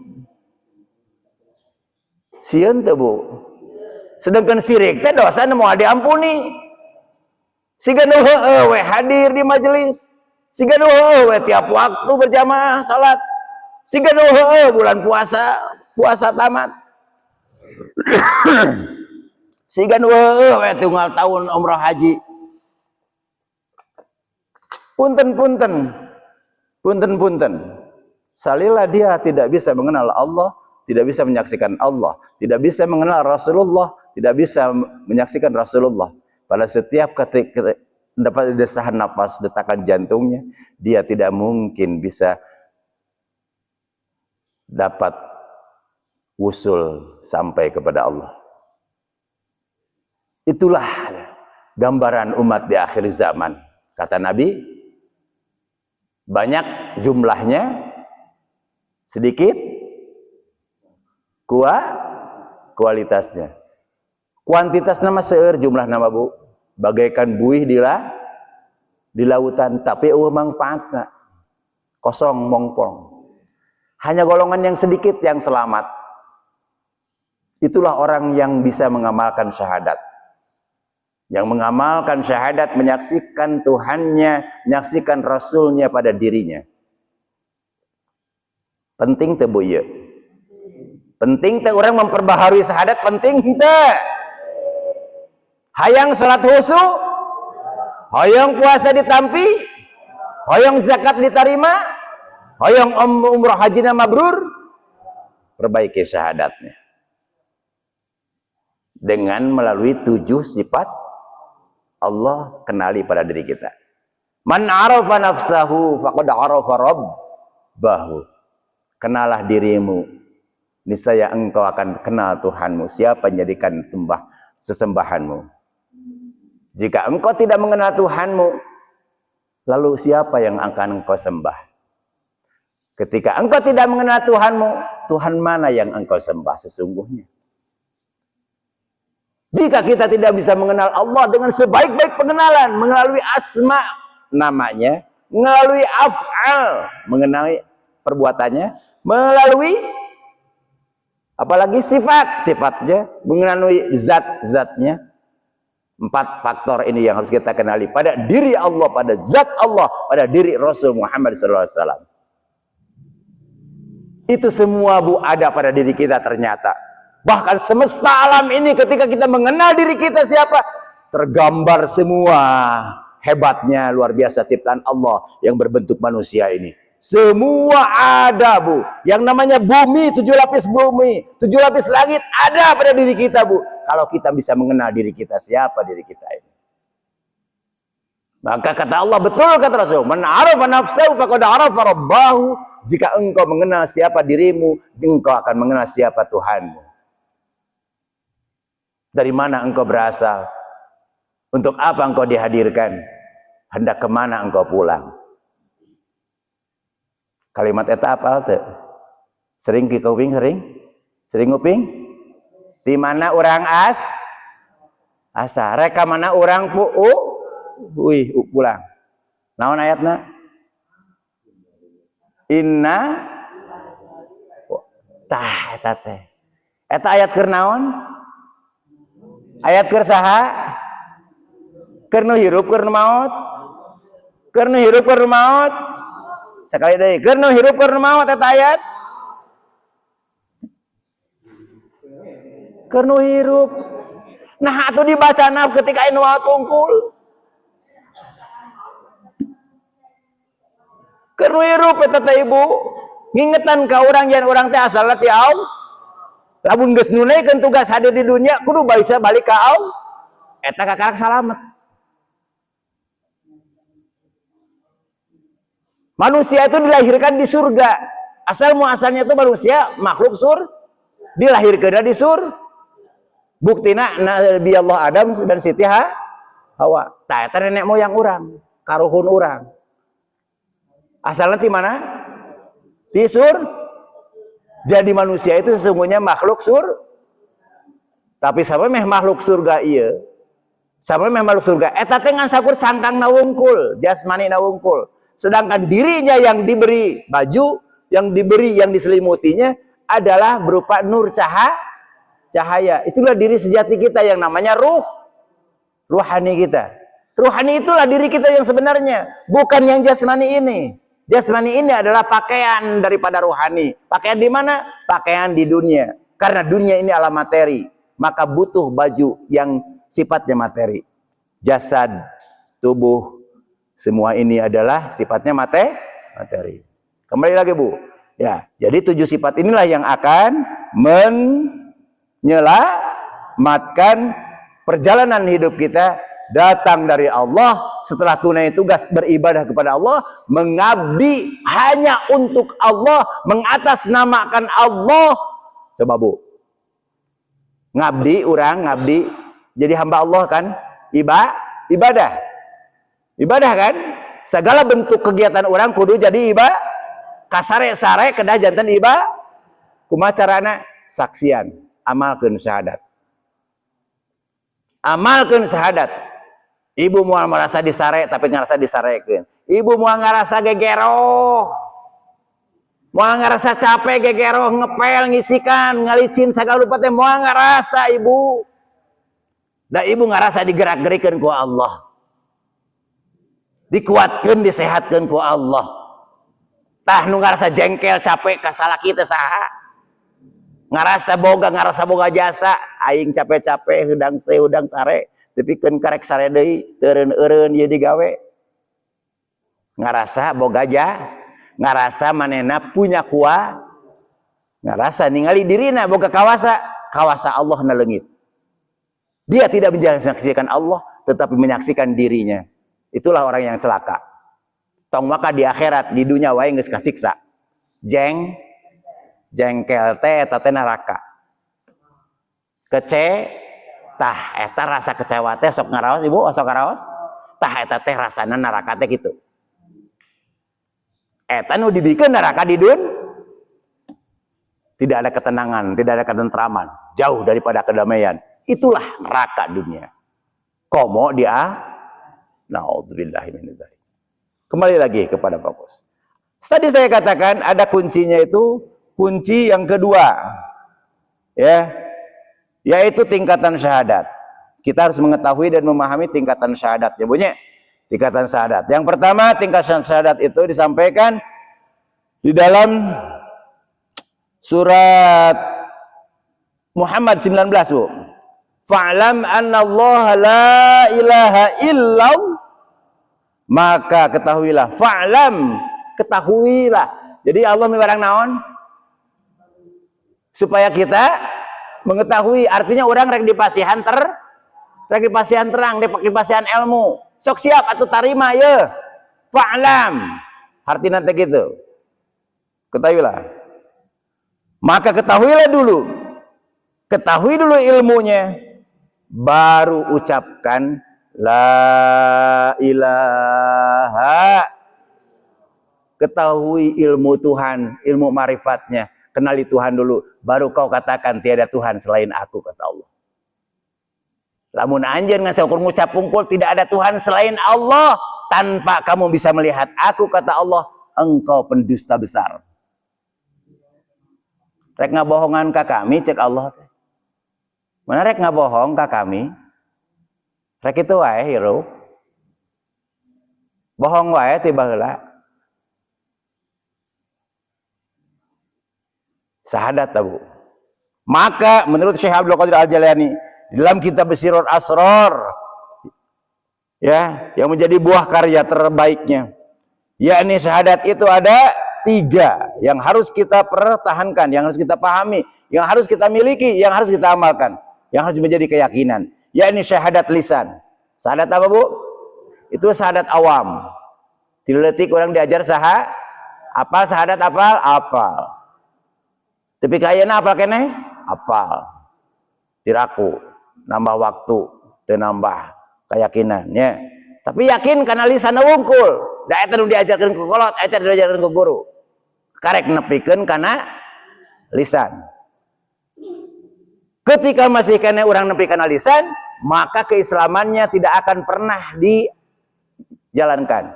Sieun teh, Bu? Sedangkan syirik teh dosa nu moal diampuni. Siga nu heueuh we hadir di majelis. Siga nu heueuh we tiap waktu berjamaah salat. Siga nu heueuh bulan puasa tamat. Siga nu heueuh we tunggal tahun umrah haji. Punten. Salila dia tidak bisa mengenal Allah, tidak bisa menyaksikan Allah, tidak bisa mengenal Rasulullah, tidak bisa menyaksikan Rasulullah. Pada setiap ketika dapat desahan nafas, detakan jantungnya, dia tidak mungkin bisa dapat wusul sampai kepada Allah. Itulah gambaran umat di akhir zaman. Kata Nabi, banyak jumlahnya, sedikit kualitasnya. Kuantitas nama seueur jumlah nama, Bu, bagaikan buih di lautan, tapi manfaatna kosong mongpong. Hanya golongan yang sedikit yang selamat. Itulah orang yang bisa mengamalkan syahadat. Yang mengamalkan syahadat, menyaksikan Tuhannya, menyaksikan Rasulnya pada dirinya. Penting teu, Bu, ieu? Penting teu orang memperbaharui syahadat, penting teu? Hayang salat husu, hayang puasa ditampi, hayang zakat diterima, hayang umrah hajina mabrur. Perbaiki syahadatnya dengan melalui 7 sifat Allah kenali pada diri kita. Man arafa nafsahu faqad arafa rabbahu. Kenalah dirimu, niscaya engkau akan kenal Tuhanmu. Siapa yang jadikan sesembahanmu? Jika engkau tidak mengenal Tuhanmu, lalu siapa yang akan engkau sembah? Ketika engkau tidak mengenal Tuhanmu, Tuhan mana yang engkau sembah sesungguhnya? Jika kita tidak bisa mengenal Allah dengan sebaik-baik pengenalan, melalui asma namanya, melalui af'al, mengenai perbuatannya, melalui apalagi sifat-sifatnya, mengenai zat-zatnya. 4 faktor ini yang harus kita kenali pada diri Allah, pada zat Allah, pada diri Rasul Muhammad SAW. Itu semua, Bu, ada pada diri kita ternyata. Bahkan semesta alam ini ketika kita mengenal diri kita siapa, tergambar semua hebatnya luar biasa ciptaan Allah yang berbentuk manusia ini. Semua ada, Bu. Yang namanya bumi, 7 lapis bumi, 7 lapis langit ada pada diri kita, Bu. Kalau kita bisa mengenal diri kita, siapa diri kita ini. Maka kata Allah, betul kata Rasul, man arafa nafsahu faqad arafa rabbahu. Jika engkau mengenal siapa dirimu, engkau akan mengenal siapa Tuhanmu. Dari mana engkau berasal? Untuk apa engkau dihadirkan? Hendak kemana engkau pulang? Kalimat eta apal teu? Sering kikuping sering nguping? Di mana orang asa? Reka mana orang pulang. Naon ayatna? Inna tah eta teh. Eta ayat keur naon? Ayat keur saha? Keur nu hirup keur nu maot? Keur nu hirup keur nu maot? Sekali deui, keur nu hirup keur nu maot eta ayat? Keur nu hirup. Nah atuh dibacana ketika anu maot tungkul. Keur nu hirup eta teh Ibu. Ngingetan ka urang yen urang teh asalna ti Allah. Lamun geus nunaikeun tugas hadir di dunia kudu bisa balik ka Allah. Eta kakarak salamet. Manusia itu dilahirkan di surga. Asal muasalnya itu manusia makhluk dilahirkan di buktina Nabi Allah Adam dan Siti Hawa. Tah eta nenek moyang urang, karuhun urang. Asalnya di mana? Di Jadi manusia itu sesungguhnya makhluk tapi sampai meh makhluk surga iya. Sampai meh makhluk surga eta teh ngan sakur cangkang nawungkul, jasmani nawungkul. Sedangkan dirinya yang diberi baju, yang diselimutinya adalah berupa nur cahaya. Itulah diri sejati kita yang namanya ruhani kita. Ruhani itulah diri kita yang sebenarnya, bukan yang jasmani ini. Jasmani ini adalah pakaian daripada ruhani. Pakaian di mana? Pakaian di dunia. Karena dunia ini adalah materi, maka butuh baju yang sifatnya materi. Jasad, tubuh, semua ini adalah sifatnya materi. Kembali lagi Bu. Ya, jadi 7 sifat inilah yang akan menyelamatkan perjalanan hidup kita datang dari Allah setelah tunai tugas beribadah kepada Allah, mengabdi hanya untuk Allah, mengatasnamakan Allah. Coba Bu. Ngabdi jadi hamba Allah kan? Ibadah kan? Segala bentuk kegiatan orang kudu jadi kasare-sare kedah janten kumaha carana? Saksian, amalkeun syahadat. Ibu moal merasa disare tapi ngarasa disarekeun. Ibu moal ngarasa gegeroh. Moal ngarasa capek gegeroh, ngepel, ngisikan, ngalicin sagala rupa teh moal ngarasa Ibu. Da Ibu ngarasa digerak-gerikeun ku Allah. Dikuatkeun, disehatkeun ku Allah. Tah nu ngarasa jengkel, capek ka salaki teh saha? Ngarasa boga jasa, aing capek-capek hudang sare, tepikeun karek sare deui, teureun-eureun ieu digawe. Ngarasa boga ngarasa manehna punya ngarasa ningali dirina boga kawasa Allah na leungit. Dia tidak menyaksikan Allah, tetapi menyaksikan dirinya. Itulah orang yang celaka. Tong maka di akhirat, di dunia wae geus kasiksa. Jengkel teh eta teh neraka. Tah eta rasa kecewa teh sok ngaraos Ibu, sok ngaraos. Tah eta teh rasana neraka teh kitu. Eta nu dibikeun neraka di dunia. Tidak ada ketenangan, tidak ada ketentraman, jauh daripada kedamaian. Itulah neraka dunia. Komo dia naudzubillahi min dzalik. Kembali lagi kepada fokus. Tadi saya katakan ada kuncinya, itu kunci yang kedua, ya, yaitu tingkatan syahadat. Kita harus mengetahui dan memahami tingkatan syahadat, ya bunyi. Tingkatan syahadat. Yang pertama, tingkatan syahadat itu disampaikan di dalam surat Muhammad 19, Bu. Fa'lam anna Allah la ilaha illallah. Maka ketahuilah, fa'lam, ketahuilah. Jadi Allah melarang naon? Supaya kita mengetahui, artinya orang rek dipasihan rek dipasihan terang, rek dipasihan ilmu. Sok siap atau tarima ya. Fa'lam. Artinya nanti gitu. Ketahuilah. Maka ketahuilah dulu. Ketahui dulu ilmunya. Baru ucapkan la ilaha. Ketahui ilmu Tuhan, ilmu marifatnya. Kenali Tuhan dulu, baru kau katakan tiada Tuhan selain aku, kata Allah. Lamun anjeun ngasih ukur ngucap pungkul tidak ada Tuhan selain Allah, tanpa kamu bisa melihat aku, kata Allah, engkau pendusta besar. Rek ngabohongan ka kami, cek Allah. Mana rek ngabohong ka kami? Rek itu wae hero. Bohong wae tiba heula. Sahadat tabu. Maka menurut Syekh Abdul Qadir Al-Jalani dalam kitab Sirrul Asrar, ya, yang menjadi buah karya terbaiknya, yakni syahadat itu ada 3 yang harus kita pertahankan, yang harus kita pahami, yang harus kita miliki, yang harus kita amalkan, yang harus menjadi keyakinan, yakni syahadat lisan. Syahadat apa, Bu? Itu syahadat awam. Tiletik orang diajar apal syahadat apal. Tapi kayaknya apal kene? Apal. Tiraku, nambah waktu, teu nambah keyakinannya. Tapi yakin karena lisan wungkul. Da eta nu diajarkeun ku kolot, eta diajarkeun ku guru. Karek nepikeun kana lisan. Ketika masih kene urang nepi kana lisan, maka keislamannya tidak akan pernah dijalankan.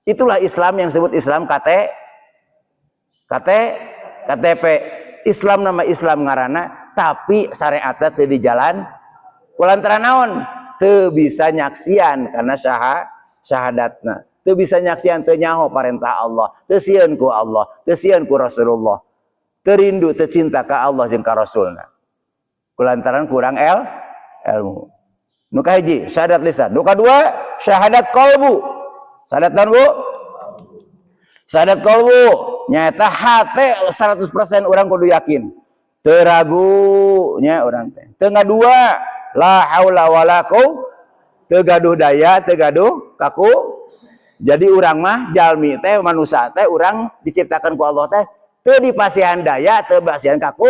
Itulah Islam yang disebut Islam KTP. Islam nama Islam ngaranna, tapi syariatnya teu dijalan. Kulantaran naon? Teu bisa nyaksian karena syahadatna. Teu bisa nyaksian, teu nyaho parentah Allah, teu sieun ku Allah, teu sieun ku Rasulullah. Teu rindu, teu cinta ka Allah jeung ka Rasulna. Kulantaran kurang ilmu. Nu kahiji syahadat lisan, nu kadua syahadat qalbu. Syahadat naon, Bu? Syahadat qalbu nyata hate 100% orang kudu yakin. Teu ragu nya urang teh. Teu ngadua la haula wala quwwata, teu gaduh daya, teu gaduh kaku. Jadi urang mah jalmi teh manusia teh urang diciptakan ku Allah teh teu dipasihan daya, teu basihan kaku.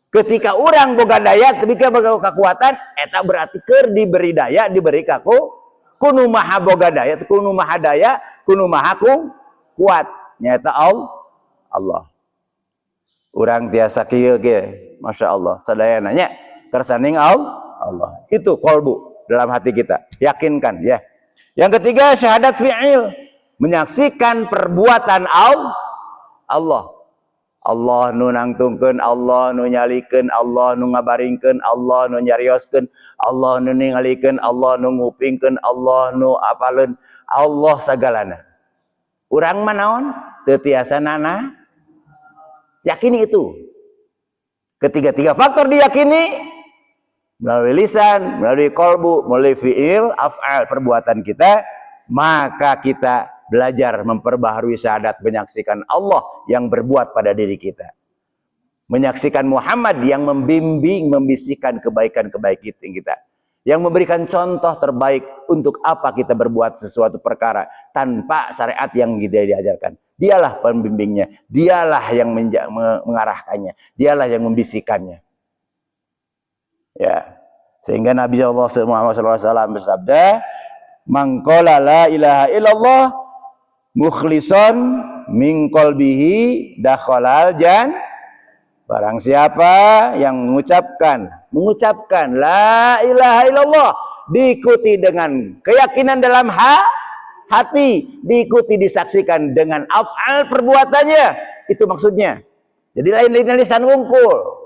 Ketika urang boga daya, ketika boga kekuatan, eta berarti keur diberi daya, diberi kaku. Kunu maha boga daya, kunu maha daya, kunu maha kuat. Nyata Allah. Urang tiasa kieu ge, Masya Allah. Sadaya nanya, kersaning Allah. Itu qalbu dalam hati kita. Yakinkan ya. Yang ketiga syahadat fi'il, menyaksikan perbuatan Allah. Allah nu nangtungkeun, Allah nu nyalikeun, Allah nu ngabaringkeun, Allah nu nyarioskeun, Allah nu ningalikeun, Allah nu ngupingkeun, Allah nu apaleun, Allah sagalana. Urang mah naon? Teu tiasa nana. Yakini itu. Ketiga-tiga faktor diyakini melalui lisan, melalui qalbu, melalui fi'il, af'al, perbuatan kita, maka kita belajar memperbaharui syahadat, menyaksikan Allah yang berbuat pada diri kita. Menyaksikan Muhammad yang membimbing, membisikkan kebaikan-kebaikan kita. Yang memberikan contoh terbaik untuk apa kita berbuat sesuatu perkara tanpa syariat yang kita diajarkan. Dialah pembimbingnya, dialah yang mengarahkannya, dialah yang membisikkannya. Ya, sehingga Nabi Muhammad SAW bersabda, "Man qala la ilaha illallah mukhlishon min qalbihi dakhalal jannah." Barang siapa yang mengucapkan la ilaha illallah, diikuti dengan keyakinan dalam hati, diikuti disaksikan dengan af'al perbuatannya, itu maksudnya. Jadi lain lisan wungkul,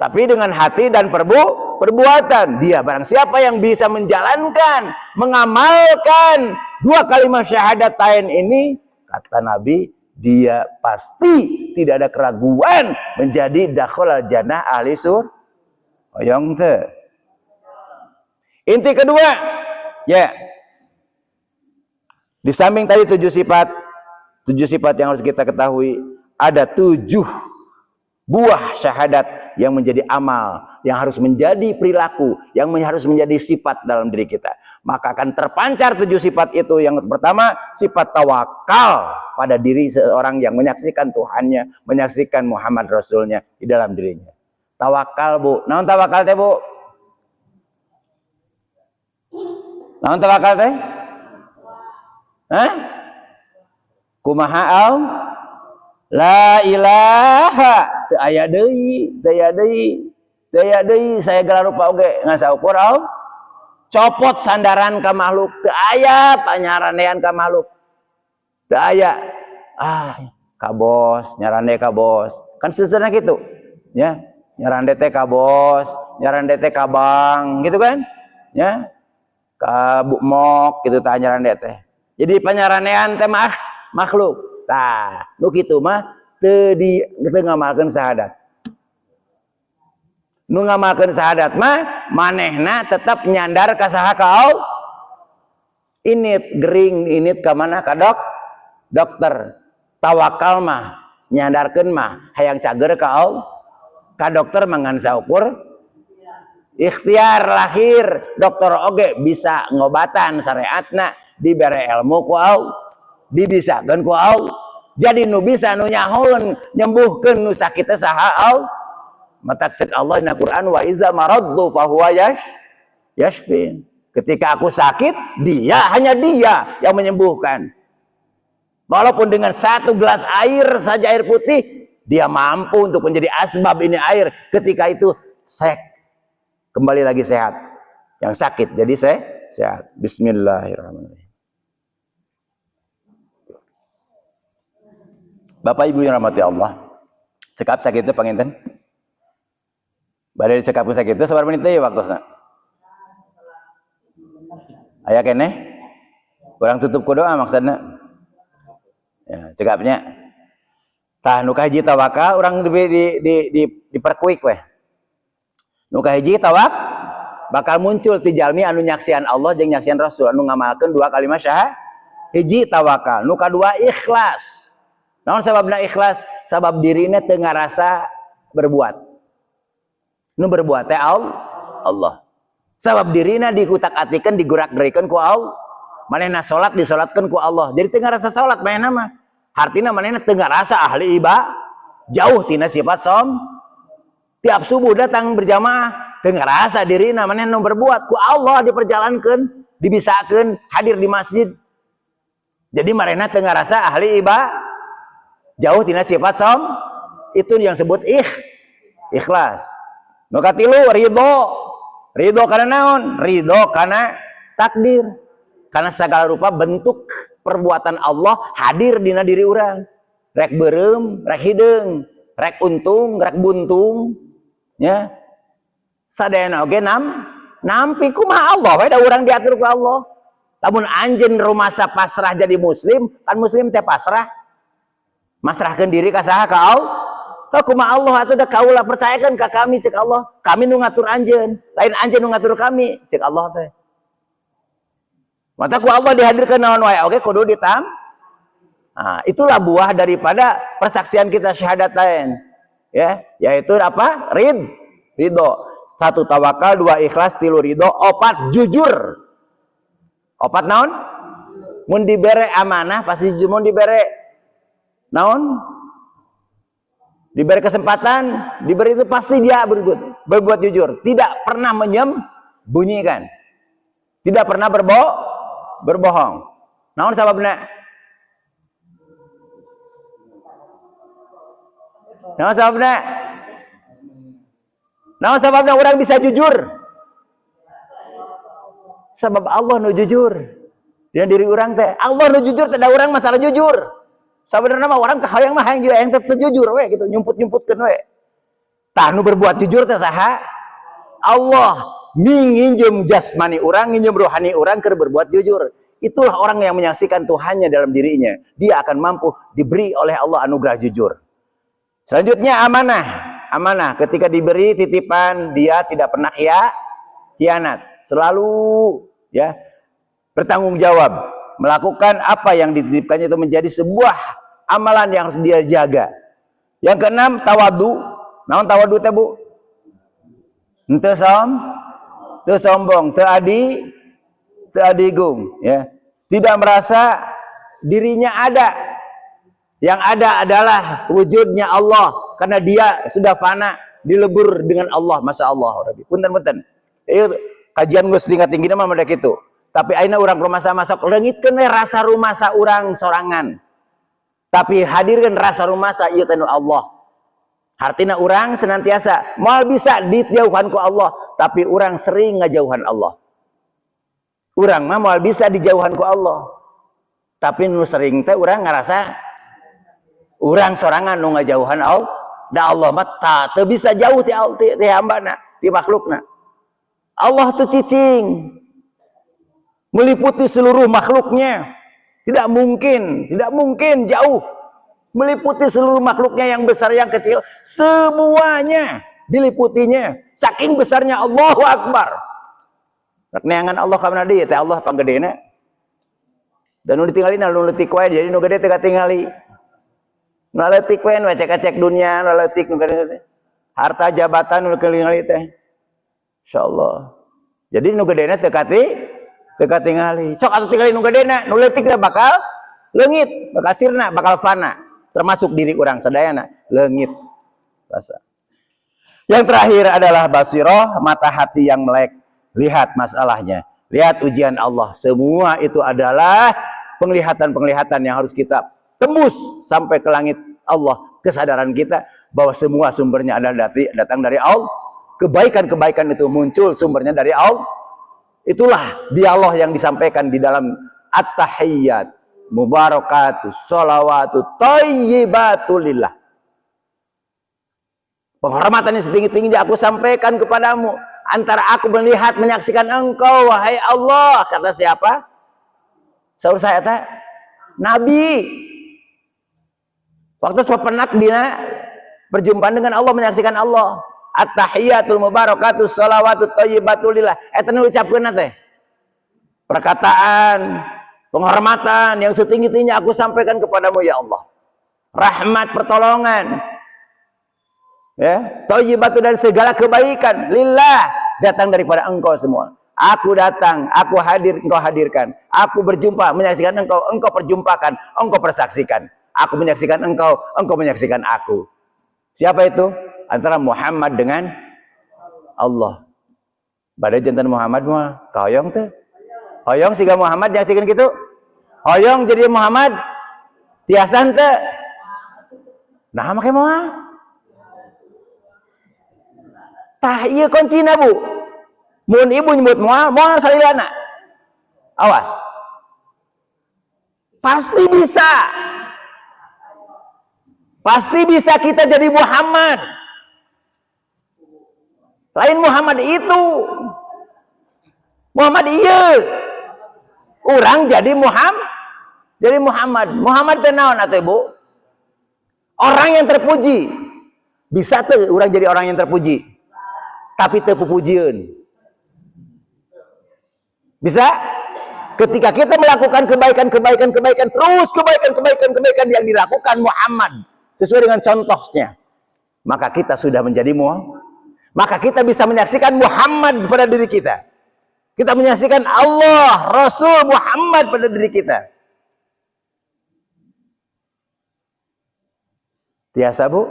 tapi dengan hati dan perbuatan. Dia barang siapa yang bisa menjalankan, mengamalkan 2 kalimat syahadatain ini, kata Nabi, dia pasti tidak ada keraguan menjadi dakhalal jannah ahli Oyong teu. Inti kedua, ya. Di samping tadi 7 sifat yang harus kita ketahui, ada 7 buah syahadat yang menjadi amal, yang harus menjadi perilaku, yang harus menjadi sifat dalam diri kita. Maka akan terpancar 7 sifat itu. Yang pertama, sifat tawakal pada diri seorang yang menyaksikan Tuhannya, menyaksikan Muhammad Rasulnya di dalam dirinya. Tawakal, Bu. Naon tawakal teh, Bu? Naon tawakal teh? Hah? Kumaha au? La ilaha teu aya deui, teu aya deui saya gelar rupa oge ngasaukur au? Copot sandaran ka makhluk, teu aya panyaranean ka makhluk. Teu aya. Ka bos, nyarande ka bos. Kan seuseuhna kitu, ya. Nyarande teh ka bos, nyarande teh ka bank, gitu kan? Ya. Ka Bu Mok gitu tah nyarande teh. Jadi panyaranean teh mah makhluk. Tah, nu kitu mah teu ngamalkeun syahadat. Nu ngamalkeun syahadat mah manehna tetap nyandar ka saha ka Allah. Init gering init ka mana ka dokter. Tawakal mah nyandarkeun mah hayang cager ka Allah. Ka dokter mangan saukur ikhtiar lahir. Dokter oge bisa ngobatan syariatna, dibere ilmu ku Allah, dibisakeun ku Allah. Jadi nu bisa nu nyahoeun nyembuhkeun nu sakit teh saha Allah. Mata cek Allah dina Quran, wa iza maraddu fa huwa yashfin. Ketika aku sakit, hanya dia yang menyembuhkan. Walaupun dengan 1 gelas air saja, air putih, dia mampu untuk menjadi asbab ini air. Ketika itu kembali lagi sehat. Yang sakit jadi sehat. Bismillahirrahmanirrahim. Bapak Ibu yang rahmati Allah, cekap sakit itu panginten. Badai cekap sakit itu sabar menit deui waktosna. Aya keneh? Urang tutup ku doa maksudna. Ya, cekapnya. Tah nu kahiji tawakal urang diperkuik we. Nu kahiji tawak bakal muncul ti jalmi anu nyaksian Allah jeung nyaksian Rasul anu ngamalkeun 2 kalimat syahadat. Hiji tawakal, nu kadua ikhlas. Naon sababna ikhlas? Sabab dirina teu ngarasa berbuat. Nu berbuat teh Allah. Sabab dirina dikutak-atikeun, digurak-gerikeun ku Allah. Manehna salat disalatkeun ku Allah. Jadi teu ngarasa salat manehna mah. Artina manehna teu ngarasa ahli ibadah. Jauh tina sifat som. Tiap subuh datang berjamaah, teu ngarasa dirina manehna nu berbuat ku Allah, diperjalankeun, dibisakeun hadir di masjid. Jadi manehna teu ngarasa ahli ibadah. Jauh tina sifat som. Itu yang disebut ikhlas. Nu katilu ridho. Ridho kana naon? Ridho kana takdir. Karena segala rupa bentuk perbuatan Allah hadir dina diri urang. Rek beureum, rek hideung, rek untung, rek buntung, ya. Sadayana oge nampi kumaha Allah we da urang diatur ku Allah. Lamun anjeun rumasa pasrah jadi muslim, kan muslim teh pasrah. Masrahkeun diri ka saha? Ka Allah. Kumaha Allah atuh da kaula percayakeun ka kami cek Allah. Kami nu ngatur anjeun, lain anjeun nu ngatur kami cek Allah teh. Mata ku Allah dihadirkan naon wae oge kudu ditam. Nah, itulah buah daripada persaksian kita syahadatain. Ya, yaitu apa? Ridho. 1 tawakal, 2 ikhlas, 3 ridho, 4 jujur. 4 naon? Mun dibere amanah pasti jujur, mun dibere naon? Diberi kesempatan, diberi itu pasti dia berbuat jujur, tidak pernah menyembunyikan, tidak pernah berbohong. Naon sababna? Naon sababna? Naon sababna orang bisa jujur? Sebab Allah nu jujur. Dan diri orang teh, Allah nu jujur, tidak orang masalah jujur. Sebenarnya mah orang kahayang mah hayang yang jujur we gitu, nyumput-nyumputkeun we. Tah nu berbuat jujur teh saha? Allah nginjem jasmani urang, nginjem rohani urang keur berbuat jujur. Itulah orang yang menyaksikan Tuhannya dalam dirinya. Dia akan mampu diberi oleh Allah anugerah jujur. Selanjutnya amanah. amanah. Ketika diberi titipan, dia tidak pernah khianat. Selalu ya bertanggung jawab, melakukan apa yang dititipkannya itu menjadi sebuah amalan yang harus dia jaga. Yang keenam, tawadu. Naon tawadu teh, Bu? Henteu sombong, teu adigung, ya. Tidak merasa dirinya ada. Yang ada adalah wujudnya Allah, karena dia sudah fana, dilebur dengan Allah. Masya Allah. Punten-punten. Kajian geus tinggi-tinggi mah mada kitu. Tapi ayeuna urang rumasa masuk leungitkeun we rasa rumasa urang sorangan. Tapi hadirkan rasa rumasa ieu teh Allah. Artina urang senantiasa moal bisa dijauhan ku Allah, tapi urang sering ngajauhan Allah. Urang mah moal bisa dijauhan ku Allah. Tapi nu sering teh urang ngarasa urang sorangan nu ngajauhan Allah. Da Allah mah teu bisa jauh ti hambana, ti makhlukna. Allah tuh cicing. Meliputi seluruh makhluknya. Tidak mungkin jauh. Meliputi seluruh makhluknya yang besar yang kecil, semuanya diliputinya. Saking besarnya, Allahu Akbar. Neangan Allah kamana dieu teh Allah panggedena. Dan nu ditingali nu leutik wae, jadi nu gede teh katingali. Nu leutik wae nu cek-cek dunia, nu leutik nu gede. Harta jabatan nu kelingali teh. Insyaallah. Jadi nu gedena teu katingali. Sok atuh tingali nu gedena, nu leutik bakal leungit, bakal sirna, bakal fana. Termasuk diri orang sadayana leungit rasa. Yang terakhir adalah basiroh, mata hati yang melek, lihat masalahnya, lihat ujian Allah. Semua itu adalah penglihatan-penglihatan yang harus kita tembus sampai ke langit Allah. Kesadaran kita bahwa semua sumbernya adalah datang dari Allah. Kebaikan-kebaikan itu muncul sumbernya dari Allah. Itulah dialog yang disampaikan di dalam at-tahiyyat, mubarakatuh, sholawatu, thayyibatulillah. Penghormatan yang setinggi-tingginya aku sampaikan kepadamu. Antara aku melihat, menyaksikan engkau, wahai Allah. Kata siapa? Saur saya teh Nabi. Waktu sepenak dia berjumpa dengan Allah, menyaksikan Allah. At-tahiyyatul mubarakatuh, sholawatu, thayyibatulillah. Eta nu ucapkeun teh. Perkataan penghormatan yang setinggi-tingginya aku sampaikan kepadamu ya Allah. Rahmat, pertolongan, ya, thayyibatu dan segala kebaikan lillah datang daripada engkau semua. Aku datang, aku hadir, engkau hadirkan. Aku berjumpa, menyaksikan engkau, engkau perjumpakan, engkau persaksikan. Aku menyaksikan engkau, engkau menyaksikan aku. Siapa itu? Antara Muhammad dengan Allah. Badai jantan Muhammad mah kahoyong teh. Hoyong siga Muhammad nyaksikan gitu. Hoyong jadi Muhammad tiasan teh. Nah make moal. Tah ieu kuncina, Bu. Mun ibu nyebut moal salilana. Awas. Pasti bisa. Pasti bisa kita jadi Muhammad. Lain Muhammad itu. Muhammad iya. Orang jadi Muhammad. Muhammad teh naon atuh, Bu? Orang yang terpuji. Bisa tuh orang jadi orang yang terpuji. Tapi teu pupujieun. Bisa? Ketika kita melakukan kebaikan, terus kebaikan yang dilakukan Muhammad sesuai dengan contohnya, maka kita sudah menjadi maka kita bisa menyaksikan Muhammad pada diri kita. Kita menyaksikan Allah, Rasul Muhammad pada diri kita. Tiasa, Bu?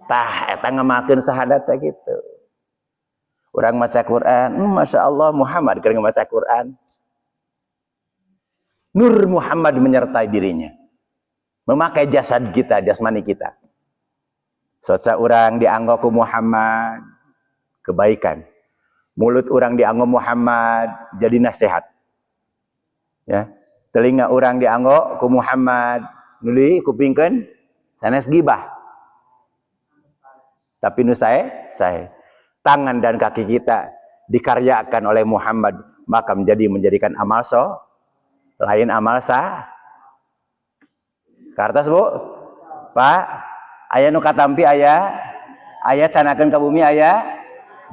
Tah, eta ngamakeun sahadat gitu. Orang maca Quran, Masya Allah, Muhammad keur maca Quran. Nur Muhammad menyertai dirinya. Memakai jasad kita, jasmani kita. Soca orang dianggap ku Muhammad, kebaikan. Mulut orang dianggap Muhammad, jadi nasihat. Ya, telinga orang dianggap ku Muhammad, nuli kupingkeun sanes gibah. Tapi nu saya tangan dan kaki kita dikaryakan oleh Muhammad, maka menjadikan amal lain amal kartas, Bu. Pak, aya nu katampi aya Aya canakeun ka bumi aya.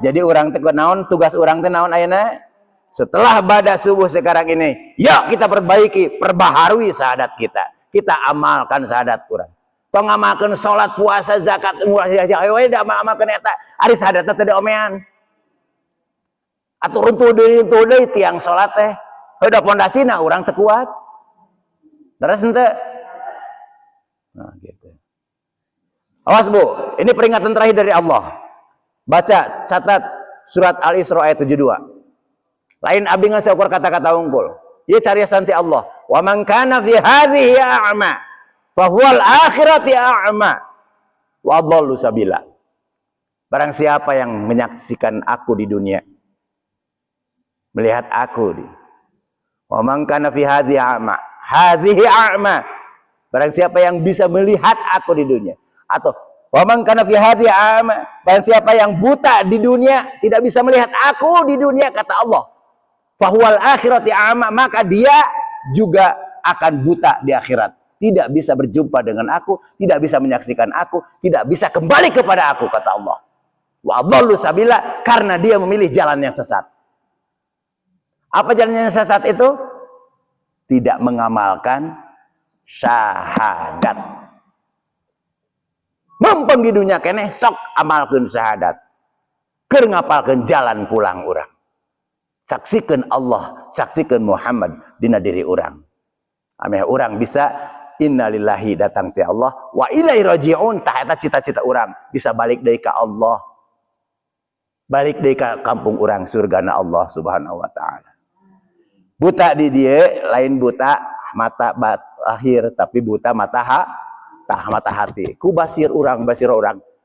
Jadi urang teh naon tugas urang teh naon ayeuna? Setelah badak subuh sekarang ini, yuk kita perbaiki, perbaharui syahadat kita. Kita amalkan syahadat urang. Tong ngamalkeun salat, puasa, zakat, umrah, haji, we da amalkeun eta. Ari syahadat teh teu omean. Atur runtuh deui tiang salat teh. Heuda pondasina urang teu kuat. Terus henteu. Nah, gitu. Awas Bu, ini peringatan terakhir dari Allah. Baca, catat surat Al-Isra ayat 72. Lain abdi ngaseukur kata-kata unggul. Ieu cariasan ti Allah. Wa man kana fi hadhihi a'ma fa huwal akhirati a'ma wa adallu sabila. Barang siapa yang menyaksikan aku di dunia, melihat aku di. Wa man kana fi hadhihi a'ma, hadhihi a'ma. Barang siapa yang bisa melihat aku di dunia, atau wa man kana fi hadhihi a'ma, barang siapa yang buta di dunia, tidak bisa melihat aku di dunia, kata Allah, fahuwal akhirati a'ma, maka dia juga akan buta di akhirat, tidak bisa berjumpa dengan aku, tidak bisa menyaksikan aku, tidak bisa kembali kepada aku, kata Allah. Wa adallu sabila, karena dia memilih jalan yang sesat. Apa jalan yang sesat itu? Tidak mengamalkan syahadat. Mumpung di dunia keneh sok amalkeun syahadat. Keur ngapalkeun jalan pulang urang. Saksikeun Allah, saksikeun Muhammad dina diri urang. Ameh urang bisa innalillahi datang ti Allah wa ilaihi rajiun, tah eta cita-cita urang bisa balik deui ka Allah. Balik deui ka kampung urang surgana Allah Subhanahu wa taala. Buta di dieu lain buta mata lahir, tapi buta mata hati. Ku basir urang,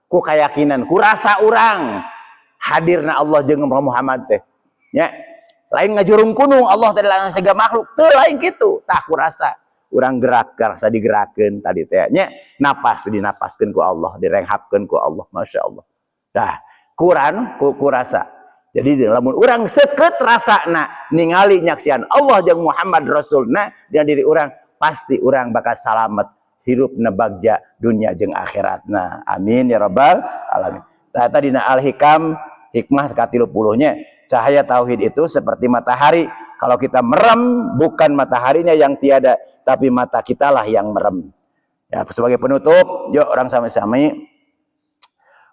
ku keyakinan, ku rasa urang hadirna Allah jeung Muhammad teh. Nya, lain ngajurung kunung Allah teh langsung sega makhluk, teu lain kitu. Tah ku rasa urang gerak, rasa digerakeun tadi teh nya, napas dinapaskeun ku Allah, direnghapkeun ku Allah, masyaallah. Dah, Quran ku rasa. Jadi lamun urang seukeut rasana ningali nyaksian Allah jeung Muhammad Rasulna dina diri urang, pasti urang bakal salamet hirupna bagja dunia jeung akhiratna. Amin ya rabbal alamin. Tata dina Al-Hikam hikmah ka-30 nya, cahaya tauhid itu seperti matahari. Kalau kita merem, bukan mataharinya yang tiada, tapi mata kitalah yang merem. Ya, sebagai penutup, yuk orang sami-sami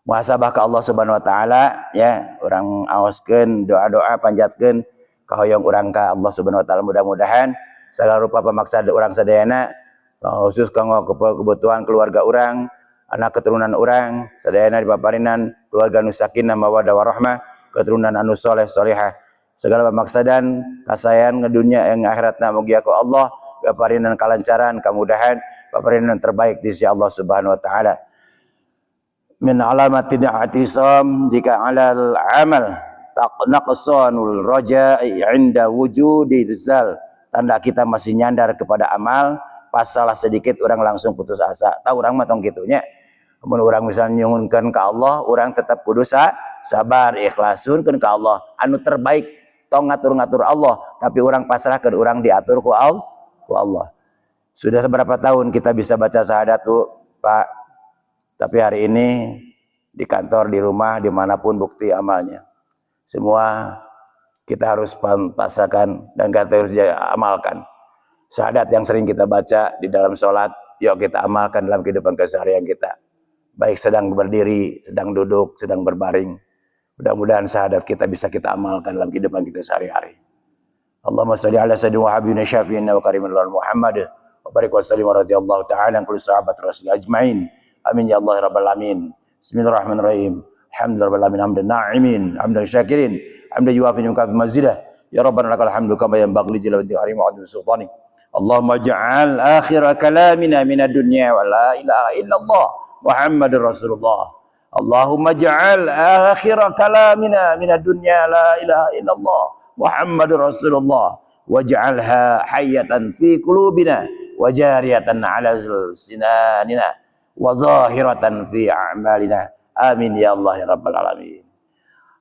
muhasabah ke Allah Subhanahu wa taala, ya, orang aoskeun doa-doa panjatkeun kahoyong urang ka Allah Subhanahu wa taala, mudah-mudahan segala rupa pamaksa urang sadayana, khusus kanggo kebutuhan keluarga urang, anak keturunan urang sadayana dipaparinan keluarga nu sakinah mawaddah warahmah, keturunan anu soleh solehah, segala pamaksadan kasayan ngedunya yang akhiratna mugi ku Allah paparinan kalancaran, kemudahan, paparinan terbaik di sisi Allah Subhanahu wa taala. Min alamatin i'tisam jika alal amal naqsanul raja'i 'inda wujudi rizal, tanda kita masih nyandar kepada amal, pas salah sedikit orang langsung putus asa. Tahu orang mah tong kitu nya. Mun urang misalnya nyuhunkeun ka Allah, urang tetap kudu sabar, ikhlasunkeun ka Allah. Anu terbaik tong ngatur-ngatur Allah, tapi urang pasrahkeun, urang diatur ku Allah. Sudah seberapa tahun kita bisa baca syahadat tuh, Pak? Tapi hari ini di kantor, di rumah, dimanapun bukti amalnya. Semua kita harus pantasakan dan kita harus amalkan. Syahadat yang sering kita baca di dalam sholat, yuk kita amalkan dalam kehidupan keseharian kita. Baik sedang berdiri, sedang duduk, sedang berbaring. Mudah-mudahan syahadat kita bisa kita amalkan dalam kehidupan kita sehari-hari. Allahumma salli ala sayyidina wa habibina syafi'ina wa karimina Muhammad wa barik wa sallim wa radiyallahu ta'ala an kulli sahabat rasul ajma'in. Amin ya Allah rabbal alamin. Bismillahirrahmanirrahim. Alhamdulillah rabbil alamin, hamdan na'imin, hamdan syakirin, hamdan yuafi ni'maka fi mazidah. Ya rabbana lakal hamdu kama yanbaghi li jalali wajhika wa 'azimi sultanik. Allahumma ja'al akhir kalamina minad dunya wa la ilaha illallah Muhammadur Rasulullah. Allahumma ja'al akhir kalamina minad dunya la ilaha illallah Muhammadur Rasulullah, waj'alha hayyatan fi qulubina wa jariyatan 'ala sinanina wa zahiratan fi a'malina. Amin ya Allah ya rabbal alamin.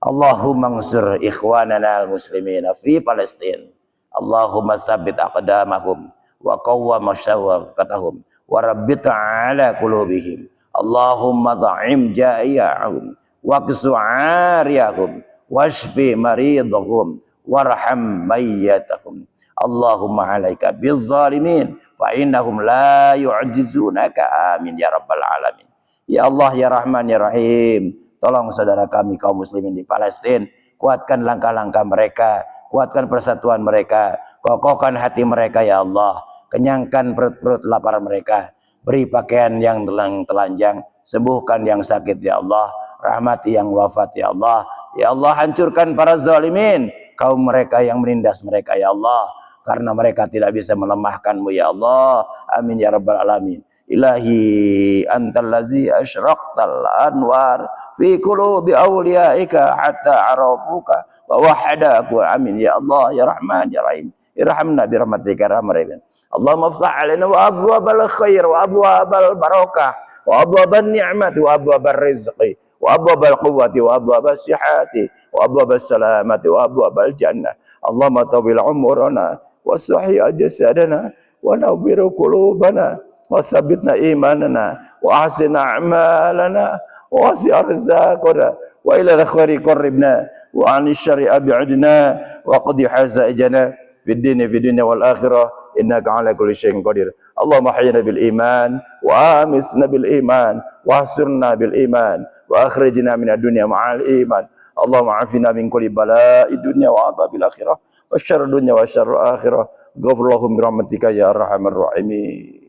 Allahumma ansur ikhwanana al-muslimina fi Palestin. Allahumma sabbit aqdamahum wa qawwa masyawqatahum wa rabbit ala qulubihim. Allahumma dha'im ja'iyahum waqsu 'ariyahum washfi maridahum warham mayyatahum. Allahumma 'alaika bizzalimin fa innahum la yu'jizunaka. Amin ya rabbal alamin. Ya Allah ya Rahman ya Rahim, tolong saudara kami kaum muslimin di Palestina, kuatkan langkah-langkah mereka, kuatkan persatuan mereka, kokohkan hati mereka ya Allah, kenyangkan perut-perut lapar mereka, beri pakaian yang telanjang, sembuhkan yang sakit ya Allah, rahmati yang wafat ya Allah. Ya Allah, hancurkan para zalimin, kaum mereka yang menindas mereka ya Allah, karena mereka tidak bisa melemahkanmu ya Allah. Amin ya rabbal alamin. Ilahi antal ladzi asyraqtal anwar fi qulubi awliyaika hatta arafuka wa wahadaku. Amin ya Allah ya Rahman ya Rahim. Irhamna bi rahmatika ya arhamar. Allahumma iftah alaina wa abwabal khair wa abwabal barakah wa abwabal ni'mati wa abwabal rizqi wa abwabal quwwati wa abwabal sihhati wa abwabal salamati wa abwabal jannah. Allahumma tawil umurana wa sahih jasadana wa nawwir qulubana wa thabbitna imanana wa ahsin a'malana wa wasi' arzaqana wa ila al-khairi qarribna wa 'anil syarri ab'idna wa qdi hazaijana fid dunya wal akhirah innaka 'ala kulli syai'in qadir. Allahumma hayyina bil iman wa amisna bil iman wa hasurna bil iman wa akhrijna minad dunya ma'al iman. Allahumma 'afina min kulli bala'id dunya wa 'adzabil akhirah wa syarrid dunya wa syarril akhirah. Ghafirlahum bi rahmatika ya arhamar rahimin.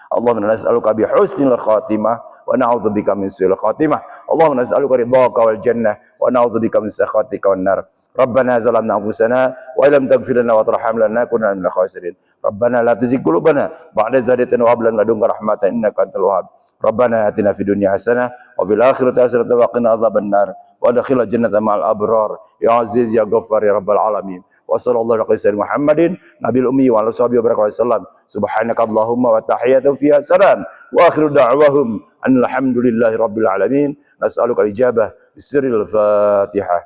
Allahumma nas'aluka bi husnil khatimah wa na'udzubika min su'il khatimah. Allahumma nas'aluka ridhaka wal jannah wa na'udzubika min sakhatika wan nar. Rabbana zalamna anfusana wa illam taghfir lana wa tarhamna lanakunanna minal khasirin. Rabbana la tuzigh qulubana ba'da idh hadaytana wa hab lana min ladunka rahmatan innaka antal wahhab. Rabbana atina fid dunya hasanah wa fil akhirati hasanah wa qina adzaban nar wa adkhilna jannata ma'al abrar ya aziz ya ghaffar ya rabbal alamin. Wa sallallahu alaihi wasallam Muhammadin nabil ummi wa ala sahbihi wa baraka wasallam. Subhanakallahumma wa tahiyyatu fiha salam wa akhiru da'wahum alhamdulillahi rabbil alamin. Nas'aluka al-ijabah bisirril Fatihah.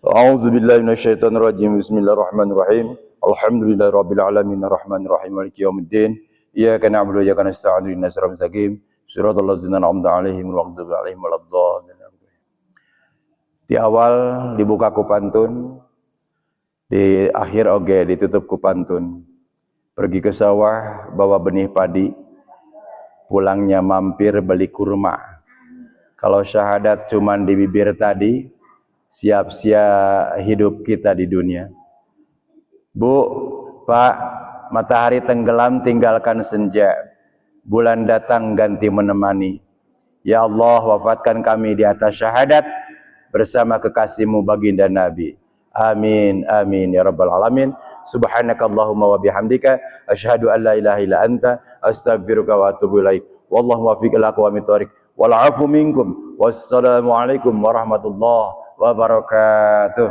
A'udzu billahi minasyaitonir rajim. Bismillahirrahmanirrahim. Alhamdulillahi rabbil alamin arrahmanir rahim maliki yaumiddin. Iyyaka na'budu wa iyyaka nasta'in ihdinas siratal mustaqim. Shiratal ladzina an'amta 'alaihim ghairil maghdubi 'alaihim waladdallin. Di awal dibuka ku pantun, di akhir oge ditutup ku pantun. Pergi ke sawah bawa benih padi, pulangnya mampir beli kurma. Kalau syahadat cuman di bibir tadi, siap-siap hidup kita di dunia. Bu, Pak, matahari tenggelam tinggalkan senja, bulan datang ganti menemani. Ya Allah, wafatkan kami di atas syahadat bersama kekasihmu baginda Nabi. Amin, amin ya rabbal alamin. Subhanakallahumma wa bihamdika asyhadu an la ilaha illa anta astaghfiruka wa atubu ilaik. Wallahu muwaffiq ila aqwamit thoriq. Wal 'afu minkum. Wassalamu alaikum warahmatullahi wabarakatuh.